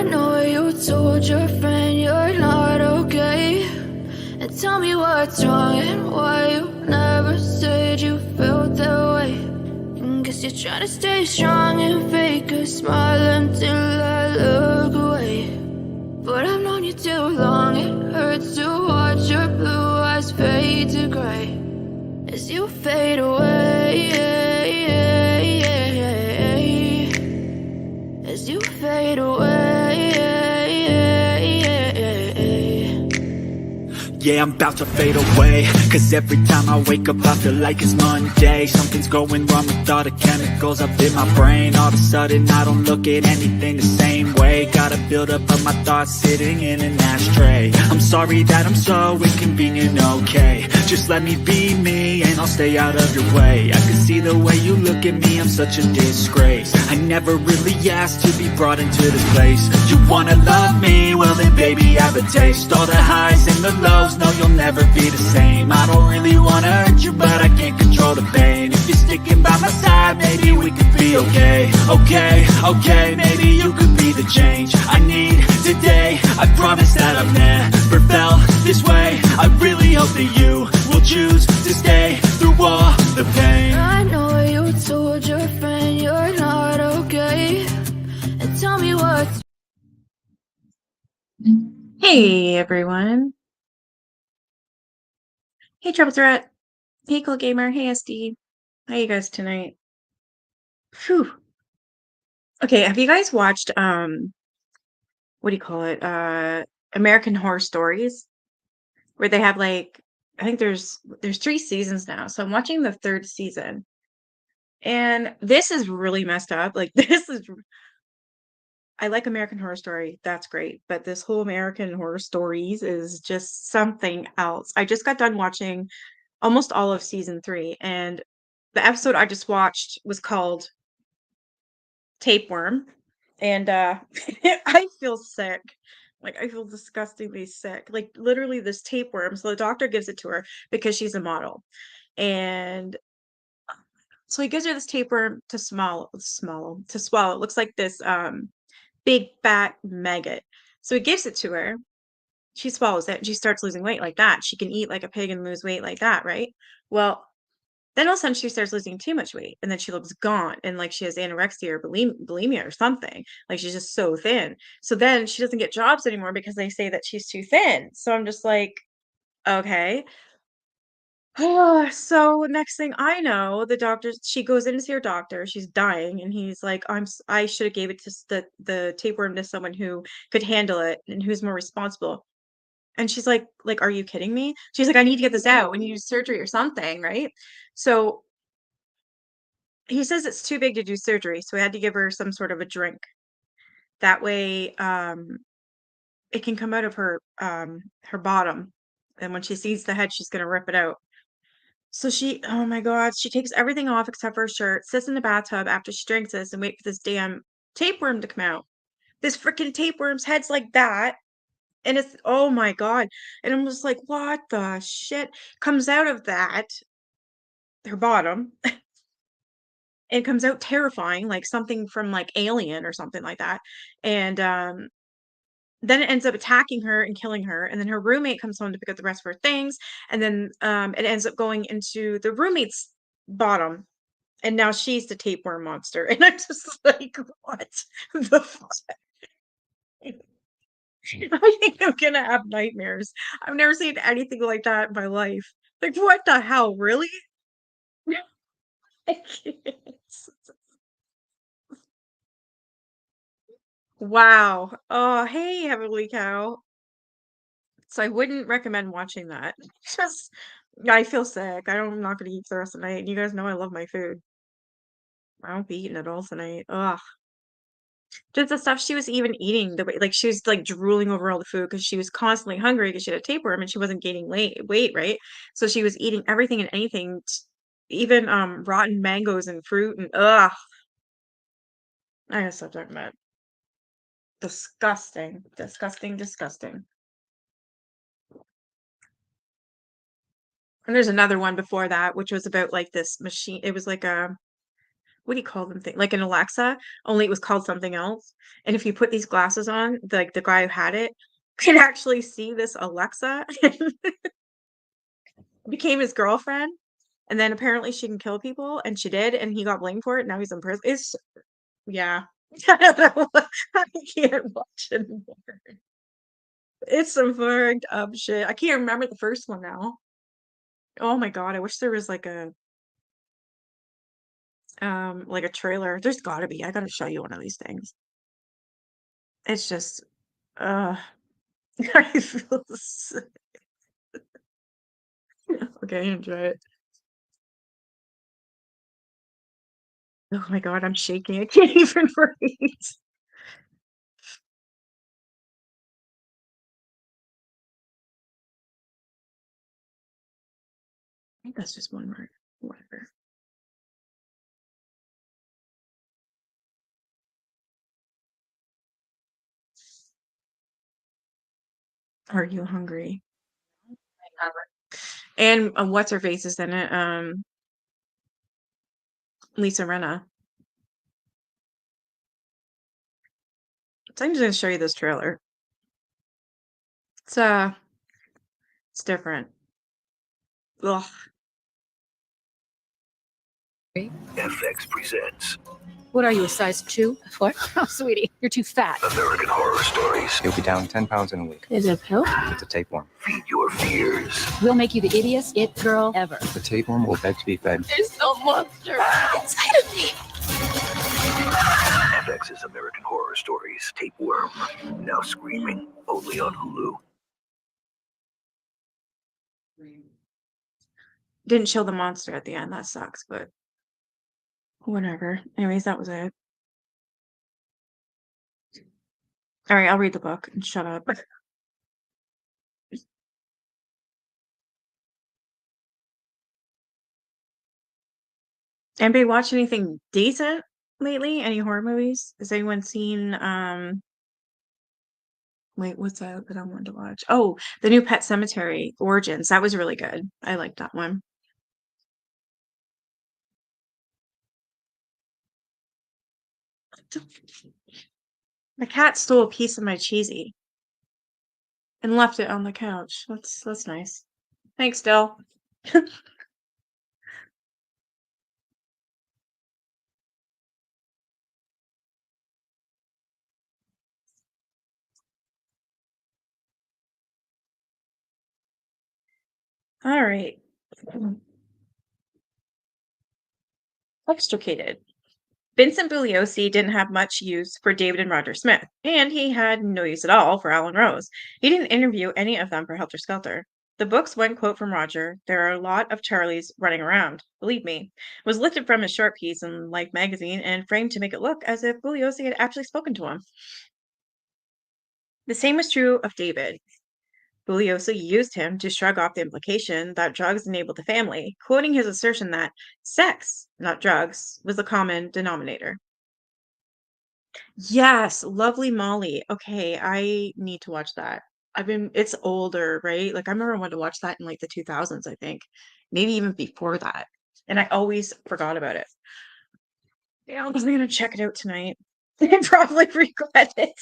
I know you told your friend you're not okay. And tell me what's wrong and why you never said you felt that way. And guess you're trying to stay strong and fake a smile until I look away. But I've known you too long, it hurts to watch your blue eyes fade to gray as you fade away, as you fade away. Yeah, I'm about to fade away, cause every time I wake up I feel like it's Monday. Something's going wrong with all the chemicals up in my brain. All of a sudden I don't look at anything the same way. Got a buildup of my thoughts sitting in an ashtray. I'm sorry that I'm so inconvenient, okay. Just let me be me and I'll stay out of your way. I can see the way you look at me, I'm such a disgrace. I never really asked to be brought into this place. You wanna love me? Well then baby have a taste. All the highs and the lows, no you'll never be the same. I don't really wanna hurt you but I can't control the pain. If you're sticking by my side, maybe we could be okay. Okay, maybe you could be the change I need today. I promise that I've never felt this way. I really hope that you will choose to stay through all the pain. I know you told your friend you're not okay. And tell me what's... Hey everyone. Hey Trouble Threat. Hey Cool Gamer. Hey SD. How you guys tonight? Phew. Okay, have you guys watched what do you call it? American Horror Stories? Where they have like I think there's 3 seasons now. So I'm watching the 3rd season. And this is really messed up. Like I like American Horror Story. That's great. But this whole American Horror Stories is just something else. I just got done watching almost all of season 3, and the episode I just watched was called Tapeworm, and I feel sick. Like I feel disgustingly sick. Like literally this tapeworm. So the doctor gives it to her because she's a model. And so he gives her this tapeworm to swallow. It looks like this big fat maggot. So he gives it to her. She swallows it and she starts losing weight like that. She can eat like a pig and lose weight like that, right? Well, then all of a sudden she starts losing too much weight and then she looks gaunt and like she has anorexia or bulimia or something. Like she's just so thin. So then she doesn't get jobs anymore because they say that she's too thin. So I'm just like, okay. So next thing I know, she goes in to see her doctor. She's dying, and he's like, I should have gave it to the tapeworm to someone who could handle it and who's more responsible. And she's like, are you kidding me? She's like, I need to get this out. We need to do surgery or something, right? So he says it's too big to do surgery, so we had to give her some sort of a drink. That way, it can come out of her bottom. And when she sees the head, she's gonna rip it out. So oh my God, she takes everything off except for her shirt, sits in the bathtub after she drinks this and wait for this damn tapeworm to come out. This freaking tapeworm's head's like that. And it's, oh my God. And I'm just like, what the shit comes out of that, her bottom? It comes out terrifying, like something from like Alien or something like that. And then it ends up attacking her and killing her. And then her roommate comes home to pick up the rest of her things. And then it ends up going into the roommate's bottom. And now she's the tapeworm monster. And I'm just like, what the fuck? I think I'm gonna have nightmares. I've never seen anything like that in my life. Like, what the hell, really? I can't. Wow. Oh, hey, Heavenly Cow. So I wouldn't recommend watching that. Just, I feel sick. I'm not gonna eat for the rest of the night. You guys know I love my food. I won't be eating it all tonight. Ugh. Just the stuff she was even eating, the way like she was like drooling over all the food because she was constantly hungry because she had a tapeworm and she wasn't gaining weight, right? So she was eating everything and anything, even rotten mangoes and fruit and ugh. I gotta stop talking about it. Disgusting, disgusting, disgusting. And there's another one before that, which was about like this machine. It was like a what do you call them thing? Like an Alexa, only it was called something else. And if you put these glasses on, like the guy who had it could actually see this Alexa and became his girlfriend. And then apparently she can kill people, and she did, and he got blamed for it. Now he's in prison. It's yeah. I don't know. I can't watch it anymore. It's some fucked up shit. I can't remember the first one now. Oh my god, I wish there was like a trailer. There's gotta be. I gotta show you one of these things. It's just uh I feel sick. Okay, enjoy it. Oh my god, I'm shaking. I can't even breathe. I think that's just one word. Whatever. Are you hungry? And what's her face is in it? Lisa Rinna. So I'm just gonna show you this trailer. It's it's different. Ugh. FX presents What are you, a size 2? What? Oh, sweetie, you're too fat. American Horror Stories. You'll be down 10 pounds in a week. Is it a pill? It's a tapeworm. Feed your fears. We'll make you the ittiest it girl ever. The tapeworm will beg to be fed. There's no monster inside of me. FX's American Horror Stories. Tapeworm. Now screaming only on Hulu. Didn't show the monster at the end. That sucks, but whatever. Anyways, that was it. All right, I'll read the book and shut up. Anybody watch anything decent lately? Any horror movies? Has anyone seen wait, what's that I wanted to watch? Oh, the new Pet Cemetery Origins. That was really good. I liked that one. My cat stole a piece of my cheesy and left it on the couch. That's nice. Thanks, Dill. All right. Extricated. Vincent Bugliosi didn't have much use for David and Roger Smith, and he had no use at all for Alan Rose. He didn't interview any of them for Helter Skelter. The book's one quote from Roger, "There are a lot of Charlies running around, believe me," was lifted from his short piece in Life magazine and framed to make it look as if Bugliosi had actually spoken to him. The same was true of David. Bugliosi used him to shrug off the implication that drugs enabled the family, quoting his assertion that sex, not drugs, was the common denominator. Yes, Lovely Molly. Okay, I need to watch that. It's older, right? Like I remember I wanted to watch that in like the 2000s, I think. Maybe even before that. And I always forgot about it. Yeah, I'm gonna check it out tonight. And probably regret it.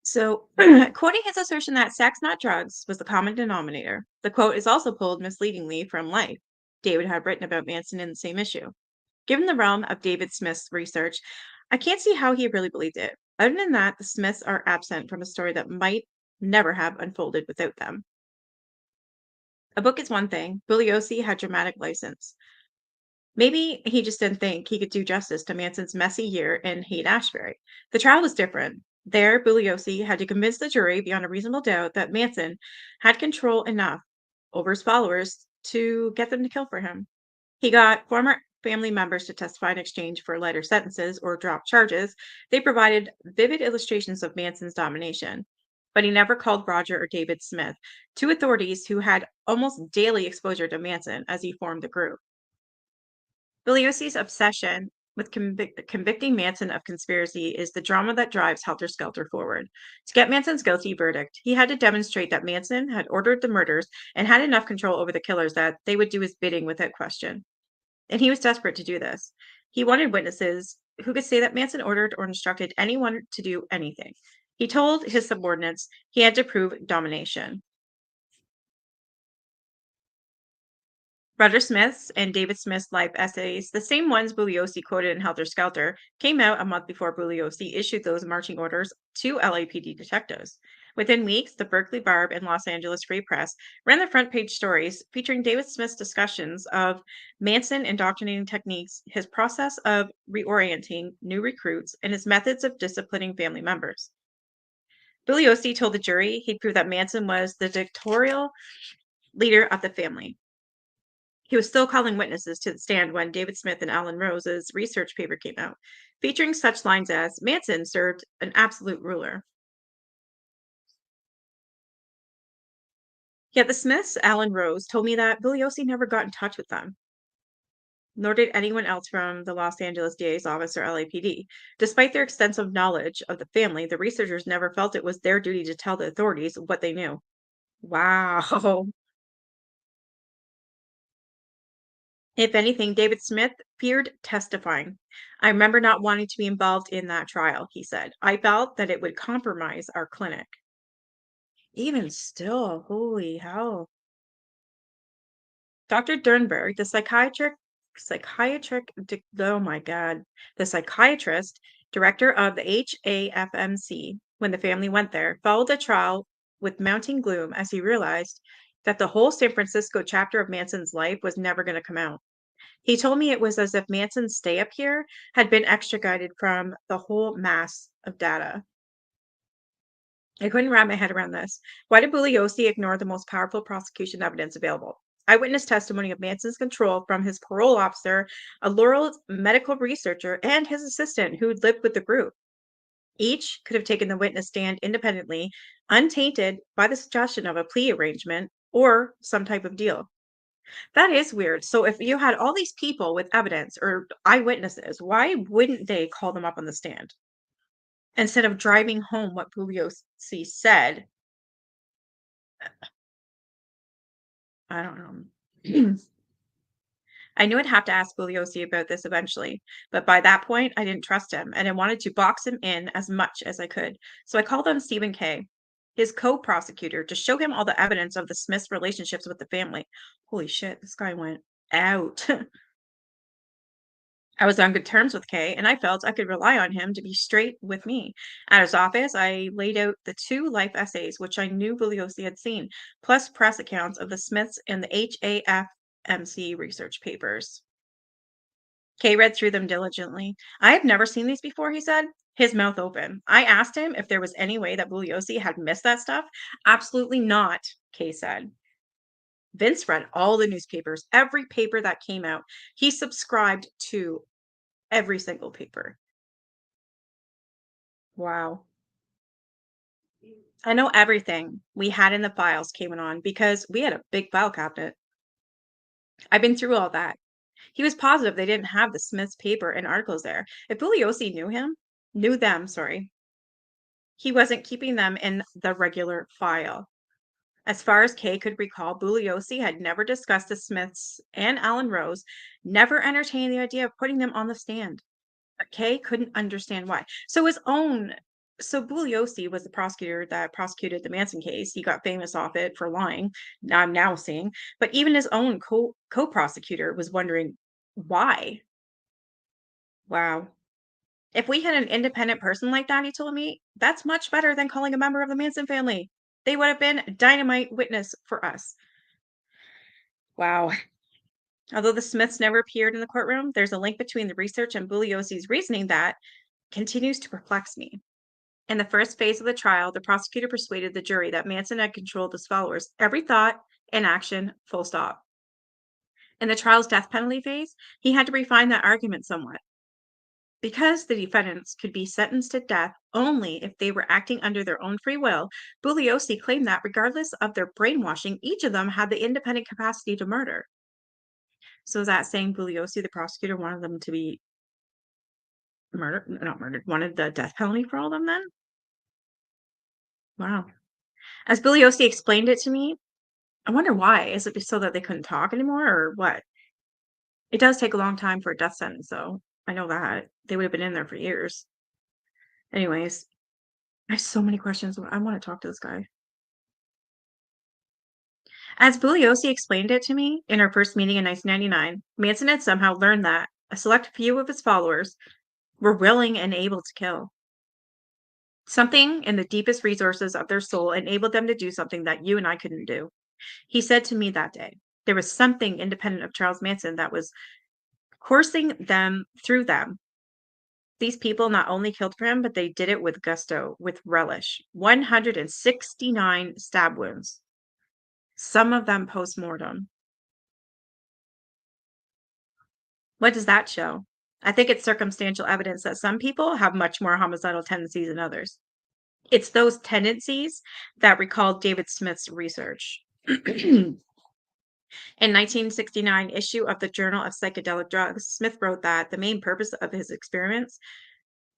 So, quoting his assertion that sex, not drugs, was the common denominator, the quote is also pulled misleadingly from Life. David had written about Manson in the same issue. Given the realm of David Smith's research, I can't see how he really believed it. Other than that, the Smiths are absent from a story that might never have unfolded without them. A book is one thing. Bugliosi had dramatic license. Maybe he just didn't think he could do justice to Manson's messy year in Haight-Ashbury. The trial was different. There, Bugliosi had to convince the jury beyond a reasonable doubt that Manson had control enough over his followers to get them to kill for him. He got former family members to testify in exchange for lighter sentences or drop charges. They provided vivid illustrations of Manson's domination. But he never called Roger or David Smith, two authorities who had almost daily exposure to Manson as he formed the group. Bugliosi's obsession with convicting Manson of conspiracy is the drama that drives Helter Skelter forward. To get Manson's guilty verdict, he had to demonstrate that Manson had ordered the murders and had enough control over the killers that they would do his bidding without question. And he was desperate to do this. He wanted witnesses who could say that Manson ordered or instructed anyone to do anything. He told his subordinates he had to prove domination. Roger Smith's and David Smith's life essays, the same ones Bugliosi quoted in Helter Skelter, came out a month before Bugliosi issued those marching orders to LAPD detectives. Within weeks, the Berkeley Barb and Los Angeles Free Press ran the front page stories featuring David Smith's discussions of Manson indoctrinating techniques, his process of reorienting new recruits, and his methods of disciplining family members. Bugliosi told the jury he'd prove that Manson was the dictatorial leader of the family. He was still calling witnesses to the stand when David Smith and Alan Rose's research paper came out, featuring such lines as Manson served an absolute ruler. Yet the Smiths, Alan Rose, told me that Bugliosi never got in touch with them, nor did anyone else from the Los Angeles DA's office or LAPD. Despite their extensive knowledge of the family, the researchers never felt it was their duty to tell the authorities what they knew. Wow. If anything, David Smith feared testifying. I remember not wanting to be involved in that trial, he said. I felt that it would compromise our clinic. Even still, holy hell. Dr. Dernberg, the psychiatrist, director of the HAFMC, when the family went there, followed the trial with mounting gloom as he realized that the whole San Francisco chapter of Manson's life was never going to come out. He told me it was as if Manson's stay up here had been extradited from the whole mass of data. I couldn't wrap my head around this. Why did Bugliosi ignore the most powerful prosecution evidence available? Eyewitness testimony of Manson's control from his parole officer, a Laurel medical researcher, and his assistant who'd lived with the group. Each could have taken the witness stand independently, untainted by the suggestion of a plea arrangement or some type of deal. That is weird. So if you had all these people with evidence or eyewitnesses, why wouldn't they call them up on the stand? Instead of driving home what Bugliosi said. I don't know. I knew I'd have to ask Bugliosi about this eventually, but by that point, I didn't trust him, and I wanted to box him in as much as I could. So I called on Stephen Kay, his co-prosecutor, to show him all the evidence of the Smiths' relationships with the family. Holy shit, this guy went out. I was on good terms with Kay, and I felt I could rely on him to be straight with me. At his office, I laid out the 2 life essays, which I knew Bugliosi had seen, plus press accounts of the Smiths and the HAFMC research papers. Kay read through them diligently. I have never seen these before, he said, his mouth open. I asked him if there was any way that Bugliosi had missed that stuff. Absolutely not, Kay said. Vince read all the newspapers, every paper that came out. He subscribed to every single paper. Wow. I know everything we had in the files, Kay went on, because we had a big file cabinet. I've been through all that. He was positive they didn't have the Smith's paper and articles there. If Bugliosi knew them, he wasn't keeping them in the regular file. As far as Kay could recall, Bugliosi had never discussed the Smiths and Alan Rose, never entertained the idea of putting them on the stand. But Kay couldn't understand why. So Bugliosi was the prosecutor that prosecuted the Manson case. He got famous off it for lying. I'm now seeing, but even his own co-prosecutor was wondering why. Wow. If we had an independent person like that, he told me, that's much better than calling a member of the Manson family. They would have been a dynamite witness for us. Wow. Although the Smiths never appeared in the courtroom, there's a link between the research and Bugliosi's reasoning that continues to perplex me. In the first phase of the trial, the prosecutor persuaded the jury that Manson had controlled his followers' every thought and action, full stop. In the trial's death penalty phase, he had to refine that argument somewhat. Because the defendants could be sentenced to death only if they were acting under their own free will, Bugliosi claimed that regardless of their brainwashing, each of them had the independent capacity to murder. So is that saying Bugliosi, the prosecutor, wanted them to be not murdered, wanted the death penalty for all of them then? Wow. As Bugliosi explained it to me, I wonder why. Is it so that they couldn't talk anymore or what? It does take a long time for a death sentence, though. I know that. They would have been in there for years. Anyways, I have so many questions. I want to talk to this guy. As Bugliosi explained it to me in our first meeting in 1999, Manson had somehow learned that a select few of his followers were willing and able to kill. Something in the deepest resources of their soul enabled them to do something that you and I couldn't do. He said to me that day, there was something independent of Charles Manson that was coursing them through them. These people not only killed for him, but they did it with gusto, with relish. 169 stab wounds, some of them post-mortem. What does that show? I think it's circumstantial evidence that some people have much more homicidal tendencies than others. It's those tendencies that recalled David Smith's research. In 1969 issue of the Journal of Psychedelic Drugs, Smith wrote that the main purpose of his experiments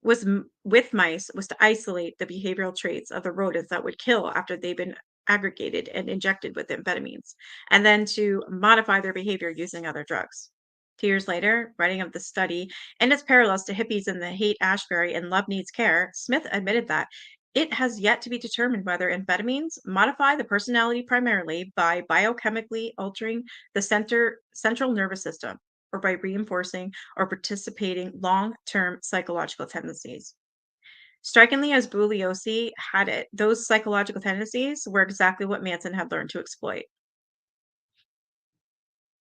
with mice was to isolate the behavioral traits of the rodents that would kill after they've been aggregated and injected with amphetamines, and then to modify their behavior using other drugs. 2 years later, writing of the study and its parallels to hippies in the Haight-Ashbury and Love Needs Care, Smith admitted that it has yet to be determined whether amphetamines modify the personality primarily by biochemically altering the central nervous system or by reinforcing or participating long-term psychological tendencies. Strikingly, as Bugliosi had it, those psychological tendencies were exactly what Manson had learned to exploit.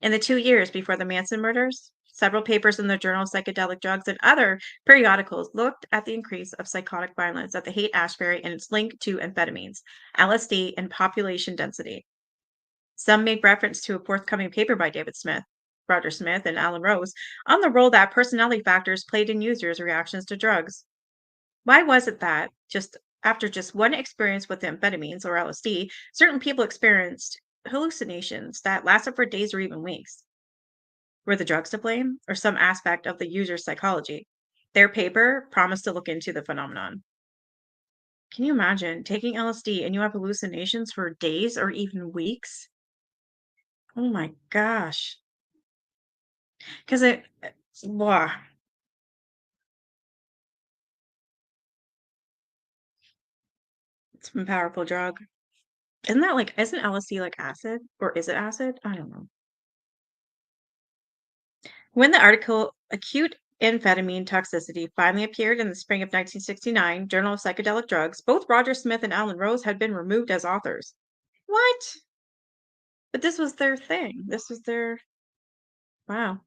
In the 2 years before the Manson murders, several papers in the Journal of Psychedelic Drugs and other periodicals looked at the increase of psychotic violence at the Haight-Ashbury and its link to amphetamines, LSD, and population density. Some made reference to a forthcoming paper by David Smith, Roger Smith, and Alan Rose on the role that personality factors played in users' reactions to drugs. Why was it that after just one experience with amphetamines or LSD, certain people experienced hallucinations that lasted for days or even weeks? Were the drugs to blame or some aspect of the user's psychology? Their paper promised to look into the phenomenon. Can you imagine taking LSD and you have hallucinations for days or even weeks? Oh my gosh. Because wow, it's a powerful drug. Isn't LSD like acid? Or is it acid? I don't know. When the article Acute Amphetamine Toxicity finally appeared in the spring of 1969, Journal of Psychedelic Drugs, both Roger Smith and Alan Rose had been removed as authors. What? But this was their thing. This was their wow.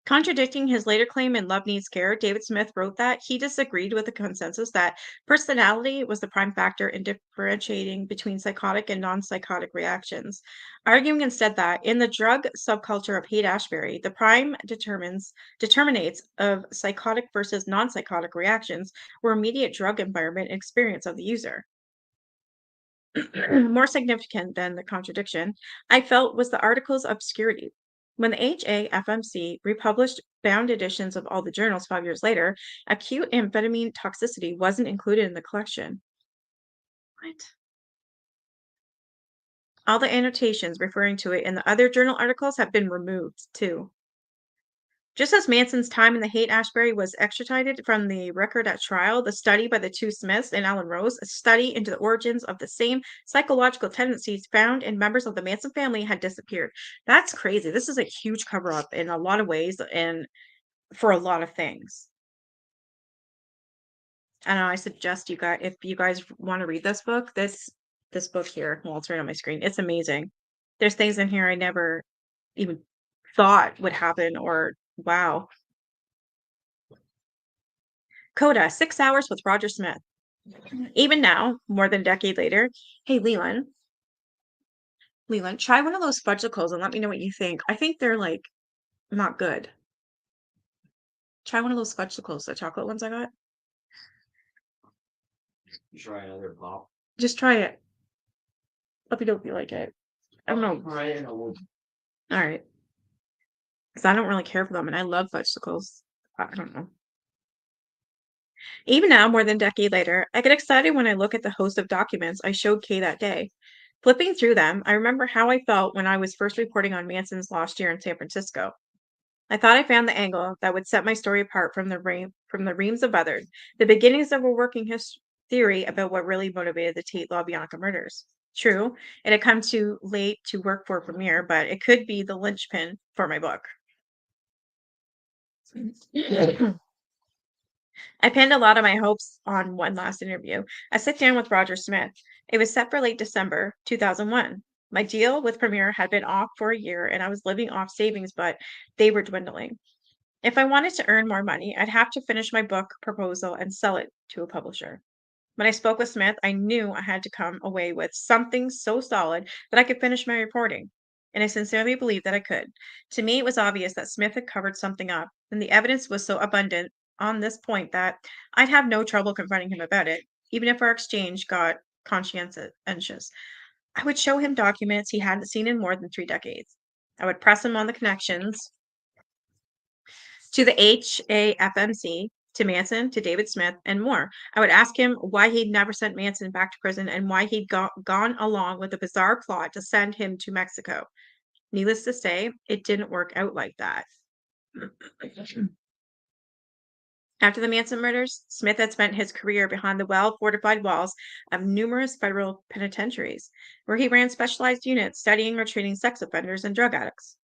Contradicting his later claim in Love Needs Care, David Smith wrote that he disagreed with the consensus that personality was the prime factor in differentiating between psychotic and non-psychotic reactions, arguing instead that in the drug subculture of Haight-Ashbury, the prime determinates of psychotic versus non-psychotic reactions were immediate drug environment and experience of the user. More significant than the contradiction, I felt, was the article's obscurity. When the HAFMC republished bound editions of all the journals 5 years later, acute amphetamine toxicity wasn't included in the collection. What? All the annotations referring to it in the other journal articles have been removed, too. Just as Manson's time in the Haight-Ashbury was extracted from the record at trial, the study by the two Smiths and Alan Rose, a study into the origins of the same psychological tendencies found in members of the Manson family, had disappeared. That's crazy. This is a huge cover-up in a lot of ways and for a lot of things. I know I suggest you guys, if you guys want to read this book, this book here, well, it's right on my screen. It's amazing. There's things in here I never even thought would happen or wow. Coda, 6 hours with Roger Smith. Even now, more than a decade later, hey, Leland, try one of those fudgicles and let me know what you think. I think they're like not good. Try one of those fudgicles, the chocolate ones I got. Try another pop. Just try it. Let me know if you like it. I don't know. Try it. All right. Because I don't really care for them, and I love vegetables. I don't know. Even now, more than a decade later, I get excited when I look at the host of documents I showed Kay that day. Flipping through them, I remember how I felt when I was first reporting on Manson's lost year in San Francisco. I thought I found the angle that would set my story apart from the reams of others, the beginnings of a working theory about what really motivated the Tate LaBianca murders. True, it had come too late to work for Premiere, but it could be the linchpin for my book. I pinned a lot of my hopes on one last interview, a sit down with Roger Smith. It was set for late December 2001. My deal with Premiere had been off for a year and I was living off savings, but they were dwindling. If I wanted to earn more money, I'd have to finish my book proposal and sell it to a publisher. When I spoke with Smith, I knew I had to come away with something so solid that I could finish my reporting. And I sincerely believed that I could. To me, it was obvious that Smith had covered something up, and the evidence was so abundant on this point that I'd have no trouble confronting him about it, even if our exchange got conscientious. I would show him documents he hadn't seen in more than 3 decades. I would press him on the connections to the HAFMC, to Manson, to David Smith, and more. I would ask him why he'd never sent Manson back to prison and why he'd gone along with a bizarre plot to send him to Mexico. Needless to say, it didn't work out like that. After the Manson murders, Smith had spent his career behind the well fortified walls of numerous federal penitentiaries, where he ran specialized units studying or treating sex offenders and drug addicts.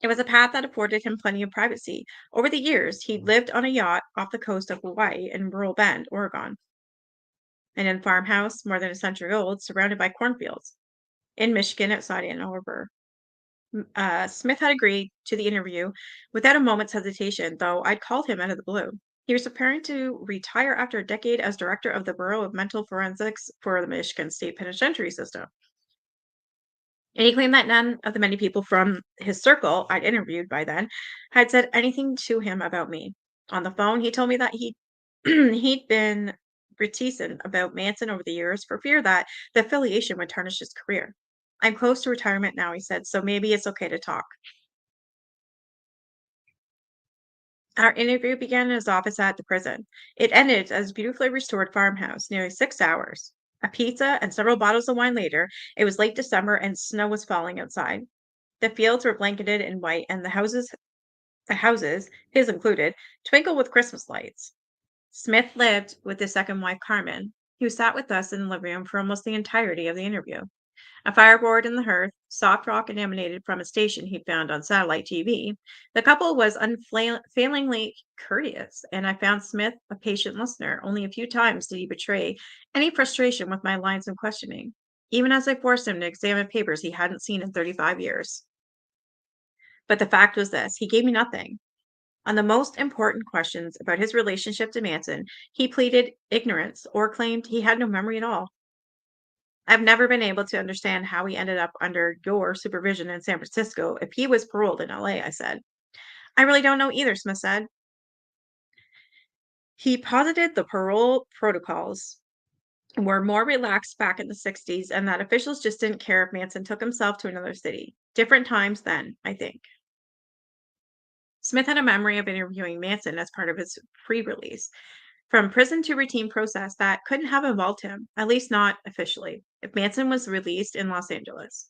It was a path that afforded him plenty of privacy. Over the years, he lived on a yacht off the coast of Hawaii in Rural Bend, Oregon, and in a farmhouse more than a century old, surrounded by cornfields. In Michigan, outside Ann Arbor. Smith had agreed to the interview without a moment's hesitation, though I'd called him out of the blue. He was preparing to retire after a decade as director of the Bureau of Mental Forensics for the Michigan State Penitentiary System. And he claimed that none of the many people from his circle I'd interviewed by then had said anything to him about me. On the phone, he told me that he'd been reticent about Manson over the years for fear that the affiliation would tarnish his career. I'm close to retirement now, he said, so maybe it's okay to talk. Our interview began in his office at the prison. It ended at his beautifully restored farmhouse, nearly 6 hours. A pizza and several bottles of wine later, it was late December and snow was falling outside. The fields were blanketed in white, and the houses, his included, twinkled with Christmas lights. Smith lived with his second wife, Carmen, who sat with us in the living room for almost the entirety of the interview. A fireboard in the hearth, soft rock emanated from a station he'd found on satellite TV. The couple was unfailingly courteous, and I found Smith a patient listener. Only a few times did he betray any frustration with my lines of questioning, even as I forced him to examine papers he hadn't seen in 35 years. But the fact was this: he gave me nothing. On the most important questions about his relationship to Manson, he pleaded ignorance or claimed he had no memory at all. I've never been able to understand how he ended up under your supervision in San Francisco if he was paroled in LA, I said. I really don't know either, Smith said. He posited the parole protocols were more relaxed back in the 60s and that officials just didn't care if Manson took himself to another city. Different times then, I think. Smith had a memory of interviewing Manson as part of his pre-release. From prison to routine process that couldn't have involved him, at least not officially, if Manson was released in Los Angeles.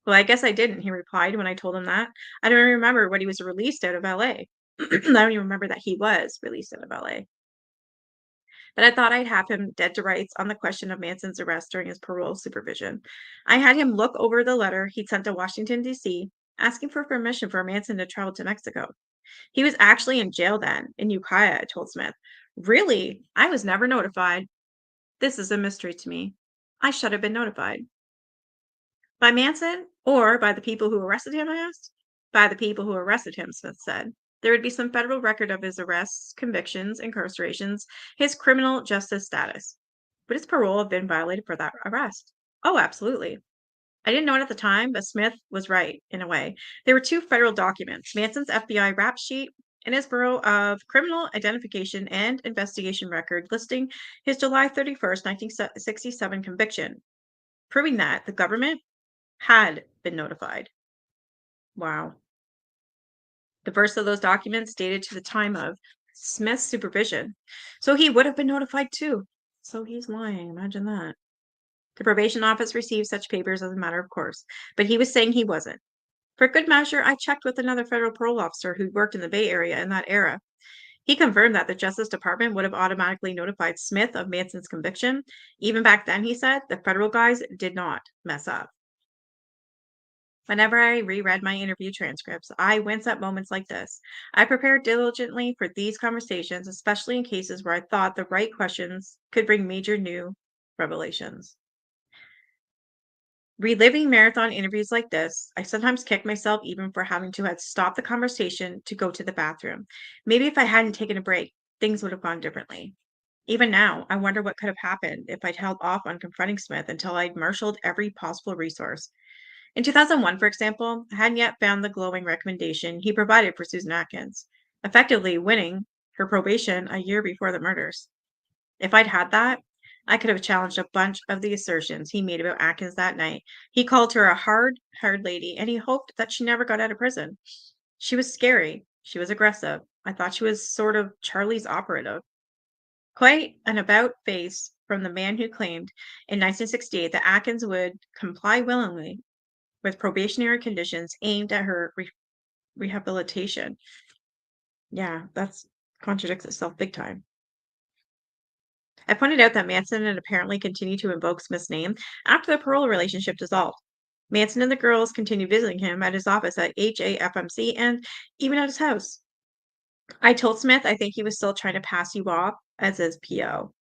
Well, I guess I didn't, he replied when I told him that. I don't even remember what he was released out of LA. I don't even remember that he was released out of LA. But I thought I'd have him dead to rights on the question of Manson's arrest during his parole supervision. I had him look over the letter he'd sent to Washington, D.C., asking for permission for Manson to travel to Mexico. He was actually in jail then, in Ukiah, I told Smith. Really? I was never notified. This is a mystery to me. I should have been notified. By Manson or by the people who arrested him, I asked. By the people who arrested him, Smith said. There would be some federal record of his arrests, convictions, incarcerations, his criminal justice status. Would his parole have been violated for that arrest? Oh, absolutely. I didn't know it at the time, but Smith was right, in a way. There were two federal documents, Manson's FBI rap sheet and his Bureau of Criminal Identification and Investigation record listing his July 31st, 1967 conviction, proving that the government had been notified. Wow. The first of those documents dated to the time of Smith's supervision. So he would have been notified too. So he's lying. Imagine that. The probation office received such papers as a matter of course, but he was saying he wasn't. For good measure, I checked with another federal parole officer who worked in the Bay Area in that era. He confirmed that the Justice Department would have automatically notified Smith of Manson's conviction. Even back then, he said, the federal guys did not mess up. Whenever I reread my interview transcripts, I wince at moments like this. I prepared diligently for these conversations, especially in cases where I thought the right questions could bring major new revelations. Reliving marathon interviews like this, I sometimes kick myself even for having to have stopped the conversation to go to the bathroom. Maybe if I hadn't taken a break, things would have gone differently. Even now, I wonder what could have happened if I'd held off on confronting Smith until I'd marshaled every possible resource. In 2001, for example, I hadn't yet found the glowing recommendation he provided for Susan Atkins, effectively winning her probation a year before the murders. If I'd had that, I could have challenged a bunch of the assertions he made about Atkins that night. He called her a hard lady, and he hoped that she never got out of prison. She was scary. She was aggressive. I thought she was sort of Charlie's operative. Quite an about face from the man who claimed in 1968 that Atkins would comply willingly with probationary conditions aimed at her rehabilitation. Yeah, that's contradicts itself big time. I pointed out that Manson had apparently continued to invoke Smith's name after the parole relationship dissolved. Manson and the girls continued visiting him at his office at HAFMC and even at his house. I told Smith I think he was still trying to pass you off as his PO.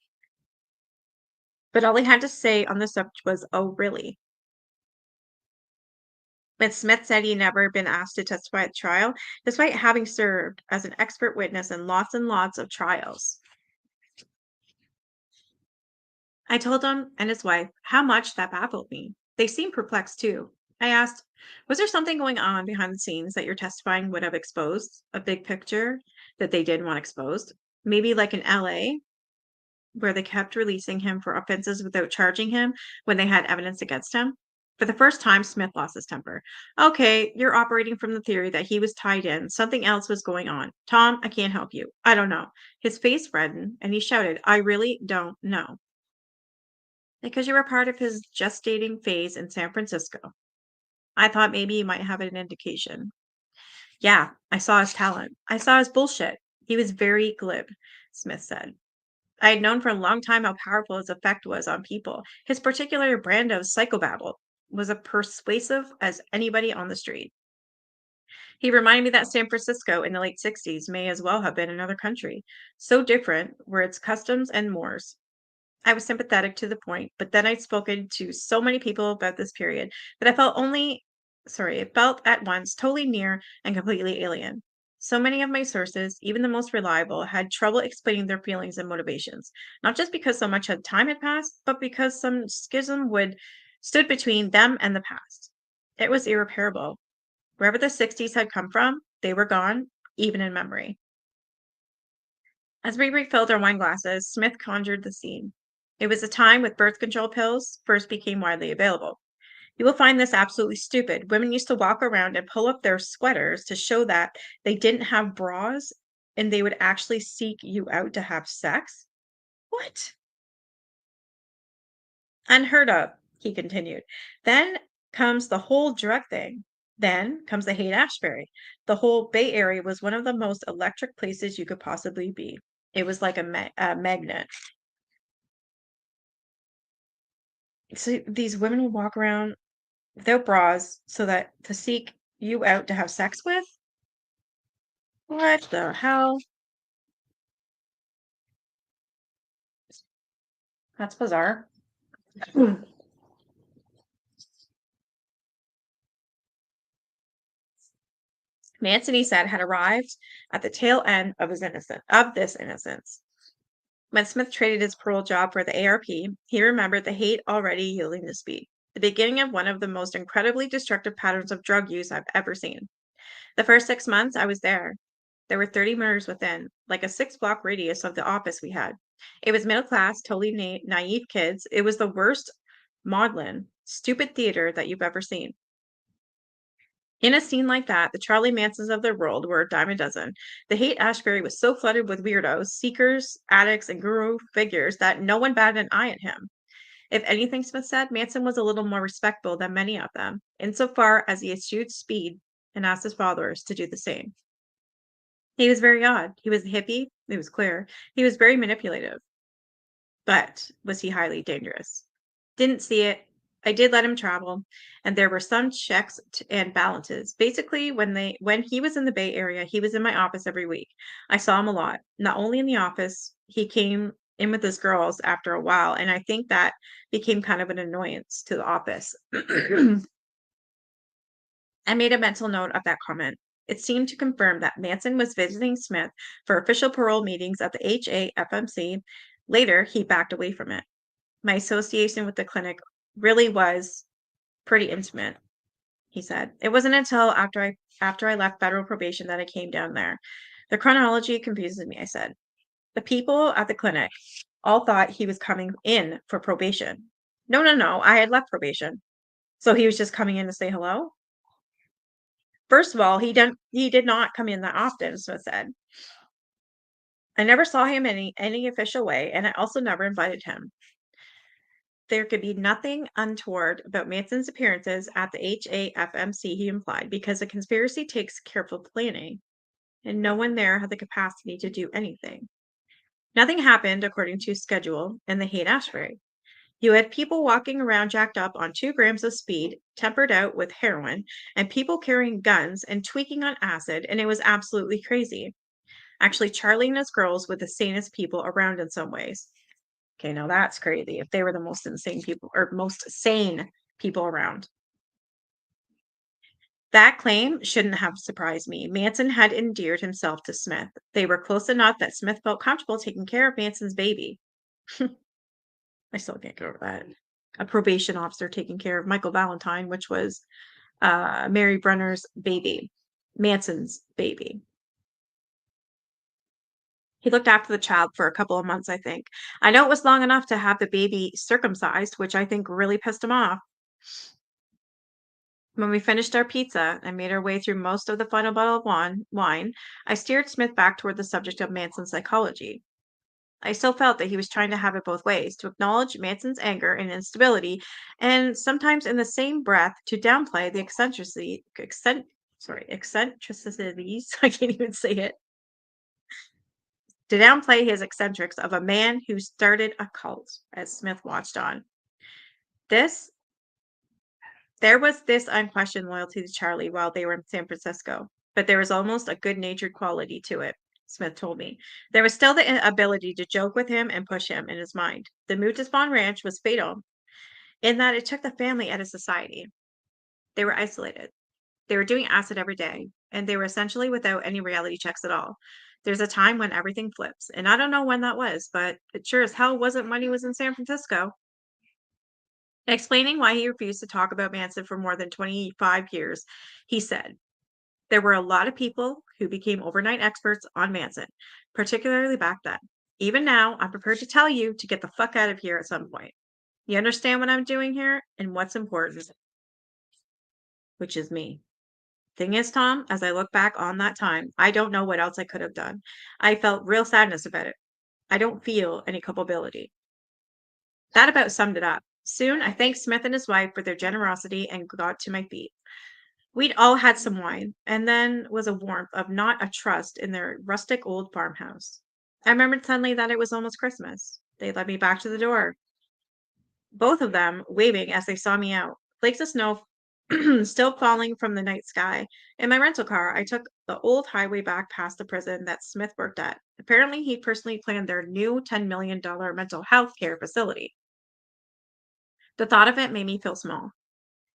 But all he had to say on the subject was, oh, really? When Smith said he'd never been asked to testify at trial, despite having served as an expert witness in lots and lots of trials. I told him and his wife how much that baffled me. They seemed perplexed too. I asked, was there something going on behind the scenes that your testifying would have exposed? A big picture that they didn't want exposed? Maybe like in LA, where they kept releasing him for offenses without charging him when they had evidence against him? For the first time, Smith lost his temper. Okay, you're operating from the theory that he was tied in. Something else was going on. Tom, I can't help you. I don't know. His face reddened and he shouted, I really don't know. Because you were part of his gestating phase in San Francisco. I thought maybe you might have an indication. Yeah, I saw his talent. I saw his bullshit. He was very glib, Smith said. I had known for a long time how powerful his effect was on people. His particular brand of psychobabble was as persuasive as anybody on the street. He reminded me that San Francisco in the late 60s may as well have been another country. So different were its customs and mores. I was sympathetic to the point, but then I'd spoken to so many people about this period that it felt at once totally near and completely alien. So many of my sources, even the most reliable, had trouble explaining their feelings and motivations, not just because so much time had passed, but because some schism would stood between them and the past. It was irreparable. Wherever the 60s had come from, they were gone, even in memory. As we refilled our wine glasses, Smith conjured the scene. It was a time when birth control pills first became widely available. You will find this absolutely stupid. Women used to walk around and pull up their sweaters to show that they didn't have bras and they would actually seek you out to have sex. What? Unheard of, he continued. Then comes the whole drug thing. Then comes the Haight Ashbury. The whole Bay Area was one of the most electric places you could possibly be. It was like a magnet. So these women would walk around without bras so that to seek you out to have sex with? What the hell? That's bizarre. Manson, he said, had arrived at the tail end of this innocence. When Smith traded his parole job for the ARP, he remembered the hate already yielding to speed, the beginning of one of the most incredibly destructive patterns of drug use I've ever seen. The first 6 months I was there, there were 30 murders within, like a 6-block radius of the office we had. It was middle class, totally naive kids. It was the worst maudlin, stupid theater that you've ever seen. In a scene like that, the Charlie Mansons of their world were a dime a dozen. The Haight-Ashbury was so flooded with weirdos, seekers, addicts, and guru figures that no one batted an eye at him. If anything, Smith said, Manson was a little more respectable than many of them, insofar as he eschewed speed and asked his followers to do the same. He was very odd. He was a hippie, it was clear. He was very manipulative. But was he highly dangerous? Didn't see it. I did let him travel, and there were some checks and balances. Basically, when he was in the Bay Area, he was in my office every week. I saw him a lot. Not only in the office, he came in with his girls after a while, and I think that became kind of an annoyance to the office. I made a mental note of that comment. It seemed to confirm that Manson was visiting Smith for official parole meetings at the HAFMC. Later, he backed away from it. My association with the clinic really was pretty intimate, he said. It wasn't until after I left federal probation that I came down there. The chronology confuses me, I said. The people at the clinic all thought he was coming in for probation. No, I had left probation. So he was just coming in to say hello? First of all, he did not come in that often, Smith said. I never saw him in any official way, and I also never invited him. There could be nothing untoward about Manson's appearances at the HAFMC, he implied, because a conspiracy takes careful planning, and no one there had the capacity to do anything. Nothing happened according to schedule in the Haight-Ashbury. You had people walking around jacked up on 2 grams of speed, tempered out with heroin, and people carrying guns and tweaking on acid, and it was absolutely crazy. Actually, Charlie and his girls were the sanest people around in some ways. Okay, now that's crazy. If they were the most insane people or most sane people around. That claim shouldn't have surprised me. Manson had endeared himself to Smith. They were close enough that Smith felt comfortable taking care of Manson's baby. I still can't get over that. A probation officer taking care of Michael Valentine, which was Mary Brenner's baby, Manson's baby. He looked after the child for a couple of months, I think. I know it was long enough to have the baby circumcised, which I think really pissed him off. When we finished our pizza and made our way through most of the final bottle of wine, I steered Smith back toward the subject of Manson's psychology. I still felt that he was trying to have it both ways, to acknowledge Manson's anger and instability, and sometimes in the same breath to downplay the eccentricities, I can't even say it, to downplay his eccentrics of a man who started a cult, as Smith watched on. There was this unquestioned loyalty to Charlie while they were in San Francisco, but there was almost a good-natured quality to it, Smith told me. There was still the ability to joke with him and push him in his mind. The move to Spawn Ranch was fatal in that it took the family out of society. They were isolated. They were doing acid every day, and they were essentially without any reality checks at all. There's a time when everything flips, and I don't know when that was, but it sure as hell wasn't when he was in San Francisco. Explaining why he refused to talk about Manson for more than 25 years, he said, there were a lot of people who became overnight experts on Manson, particularly back then. Even now, I'm prepared to tell you to get the fuck out of here at some point. You understand what I'm doing here and what's important, which is me. Thing is, Tom, as I look back on that time, I don't know what else I could have done. I felt real sadness about it. I don't feel any culpability. That about summed it up. Soon, I thanked Smith and his wife for their generosity and got to my feet. We'd all had some wine, and then was a warmth of not a trust in their rustic old farmhouse. I remembered suddenly that it was almost Christmas. They led me back to the door, both of them waving as they saw me out. Flakes of snow still falling from the night sky. In my rental car, I took the old highway back past the prison that Smith worked at. Apparently, he personally planned their new $10 million mental health care facility. The thought of it made me feel small.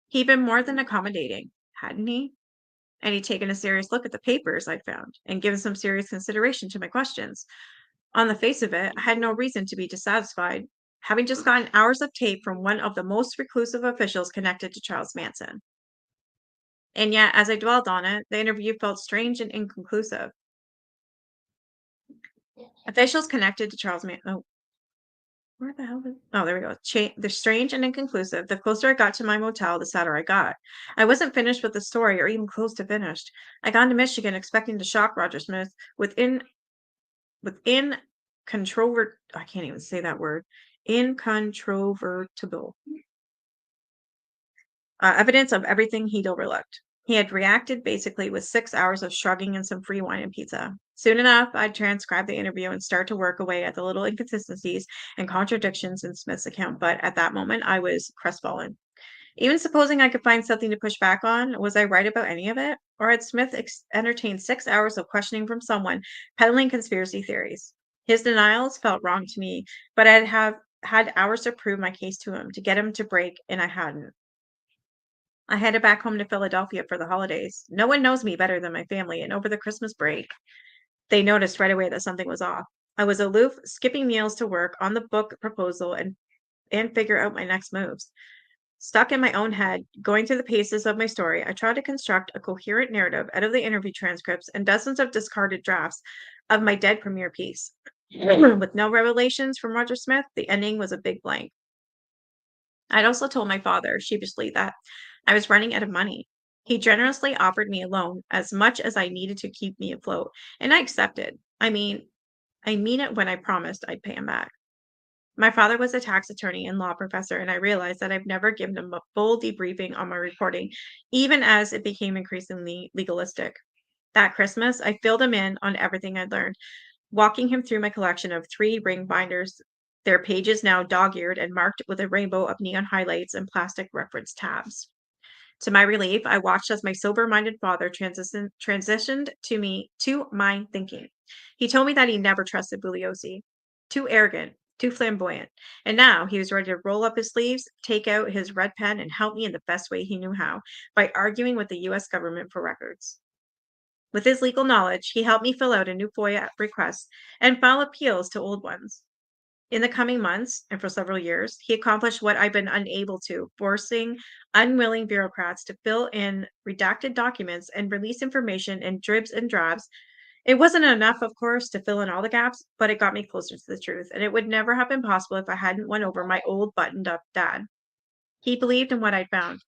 He'd been more than accommodating, hadn't he? And he'd taken a serious look at the papers I'd found and given some serious consideration to my questions. On the face of it, I had no reason to be dissatisfied, having just gotten hours of tape from one of the most reclusive officials connected to Charles Manson. And yet, as I dwelled on it, the interview felt strange and inconclusive. Officials connected to Charles Manson. Where the hell is oh, there we go. They're strange and inconclusive. The closer I got to my motel, the sadder I got. I wasn't finished with the story or even close to finished. I got to Michigan expecting to shock Roger Smith within controvert I can't even say that word. Incontrovertible evidence of everything he'd overlooked. He had reacted basically with 6 hours of shrugging and some free wine and pizza. Soon enough, I'd transcribe the interview and start to work away at the little inconsistencies and contradictions in Smith's account. But at that moment, I was crestfallen. Even supposing I could find something to push back on, was I right about any of it? Or had Smith entertained 6 hours of questioning from someone peddling conspiracy theories? His denials felt wrong to me, but I'd have had hours to prove my case to him, to get him to break, and I hadn't. I headed back home to Philadelphia for the holidays. No one knows me better than my family, and over the Christmas break, they noticed right away that something was off. I was aloof, skipping meals to work on the book proposal and figure out my next moves. Stuck in my own head, going through the paces of my story, I tried to construct a coherent narrative out of the interview transcripts and dozens of discarded drafts of my dead premiere piece. With no revelations from Roger Smith, the ending was a big blank. I'd also told my father, sheepishly, that I was running out of money. He generously offered me a loan, as much as I needed to keep me afloat, and I accepted. I mean it when I promised I'd pay him back. My father was a tax attorney and law professor, and I realized that I've never given him a full debriefing on my reporting, even as it became increasingly legalistic. That Christmas, I filled him in on everything I'd learned, walking him through my collection of 3 ring binders, their pages now dog-eared and marked with a rainbow of neon highlights and plastic reference tabs. To my relief, I watched as my sober-minded father transitioned to my thinking. He told me that he never trusted Bugliosi. Too arrogant, too flamboyant. And now he was ready to roll up his sleeves, take out his red pen, and help me in the best way he knew how, by arguing with the US government for records. With his legal knowledge, he helped me fill out a new FOIA request and file appeals to old ones. In the coming months, and for several years, he accomplished what I've been unable to, forcing unwilling bureaucrats to fill in redacted documents and release information in dribs and drabs. It wasn't enough, of course, to fill in all the gaps, but it got me closer to the truth, and it would never have been possible if I hadn't won over my old buttoned up dad. He believed in what I'd found.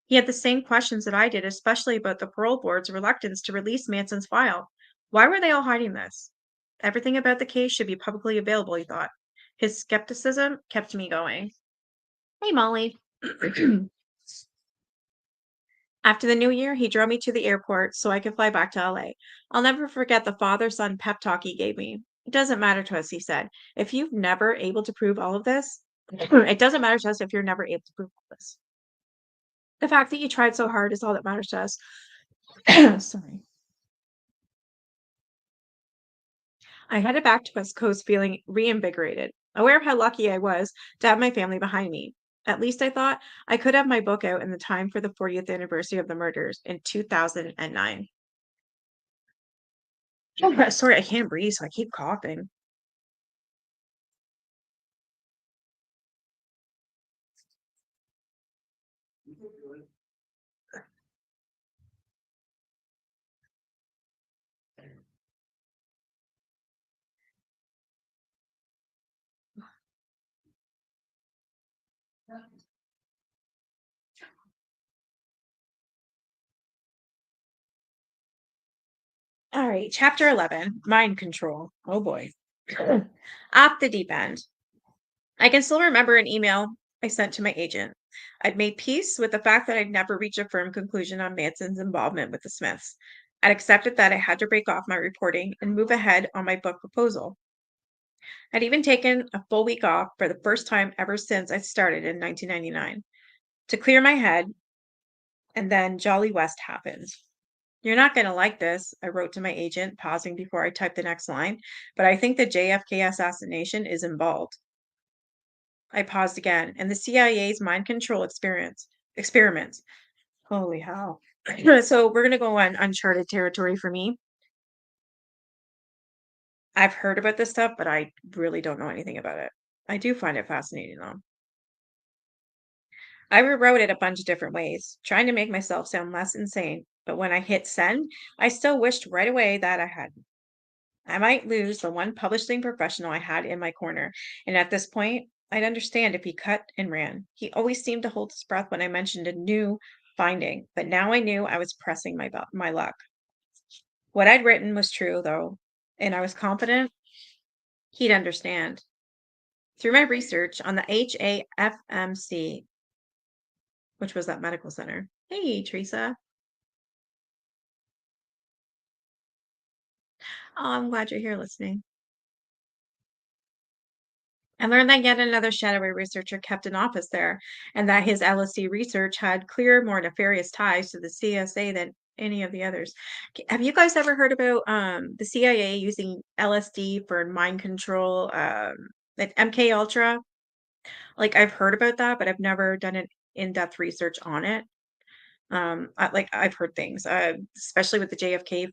He had the same questions that I did, especially about the parole board's reluctance to release Manson's file. Why were they all hiding this? Everything about the case should be publicly available, he thought. His skepticism kept me going. Hey, Molly. After the new year, he drove me to the airport so I could fly back to LA. I'll never forget the father-son pep talk he gave me. It doesn't matter to us, he said. If you've never able to prove all of this, it doesn't matter to us if you're never able to prove all this. The fact that you tried so hard is all that matters to us. Sorry. I headed back to West Coast feeling reinvigorated, aware of how lucky I was to have my family behind me. At least I thought I could have my book out in the time for the 40th anniversary of the murders in 2009. Oh, sorry, I can't breathe, so I keep coughing. All right, chapter 11, mind control. Oh boy. Off the deep end. I can still remember an email I sent to my agent. I'd made peace with the fact that I'd never reached a firm conclusion on Manson's involvement with the Smiths. I'd accepted that I had to break off my reporting and move ahead on my book proposal. I'd even taken a full week off for the first time ever since I started in 1999 to clear my head, and then Jolly West happened. You're not going to like this, I wrote to my agent, pausing before I typed the next line, but I think the JFK assassination is involved. I paused again, and the CIA's mind control experiments. Holy hell. So we're going to go on uncharted territory for me. I've heard about this stuff, but I really don't know anything about it. I do find it fascinating, though. I rewrote it a bunch of different ways, trying to make myself sound less insane. But when I hit send, I still wished right away that I hadn't. I might lose the one publishing professional I had in my corner. And at this point, I'd understand if he cut and ran. He always seemed to hold his breath when I mentioned a new finding, but now I knew I was pressing my luck. What I'd written was true, though, and I was confident he'd understand. Through my research on the HAFMC, which was that medical center. Hey, Teresa. Oh, I'm glad you're here listening. I learned that yet another shadowy researcher kept an office there, and that his LSD research had clear, more nefarious ties to the CSA than any of the others. Have you guys ever heard about the CIA using LSD for mind control, like MK Ultra? Like I've heard about that, but I've never done an in-depth research on it. Like I've heard things, especially with the JFK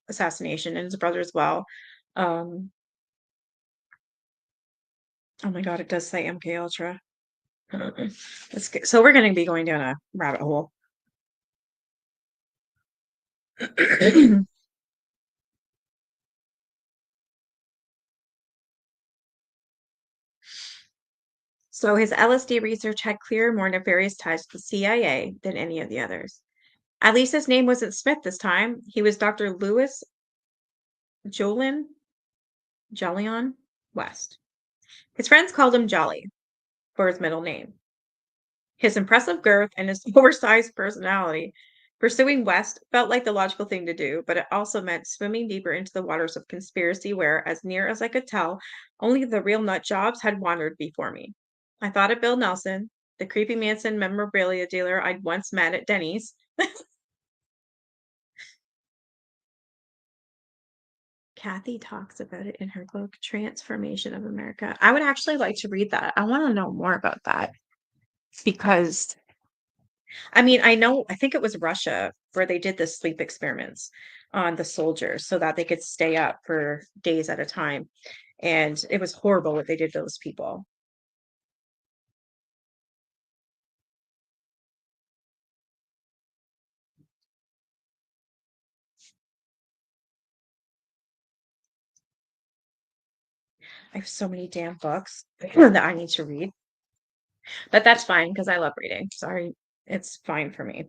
assassination and his brother as well. Um, oh my God, it does say MK Ultra. So we're going to be going down a rabbit hole. So his LSD research had clear, more nefarious ties to the CIA than any of the others. At least his name wasn't Smith this time. He was Dr. Louis Jolin Jollion West. His friends called him Jolly for his middle name. His impressive girth and his oversized personality. Pursuing West felt like the logical thing to do, but it also meant swimming deeper into the waters of conspiracy where, as near as I could tell, only the real nut jobs had wandered before me. I thought of Bill Nelson, the creepy Manson memorabilia dealer I'd once met at Denny's. Kathy talks about it in her book, Transformation of America. I would actually like to read that. I want to know more about that because I mean, I think it was Russia where they did the sleep experiments on the soldiers so that they could stay up for days at a time. And it was horrible what they did to those people. I have so many damn books that I need to read. But that's fine because I love reading. Sorry, it's fine for me.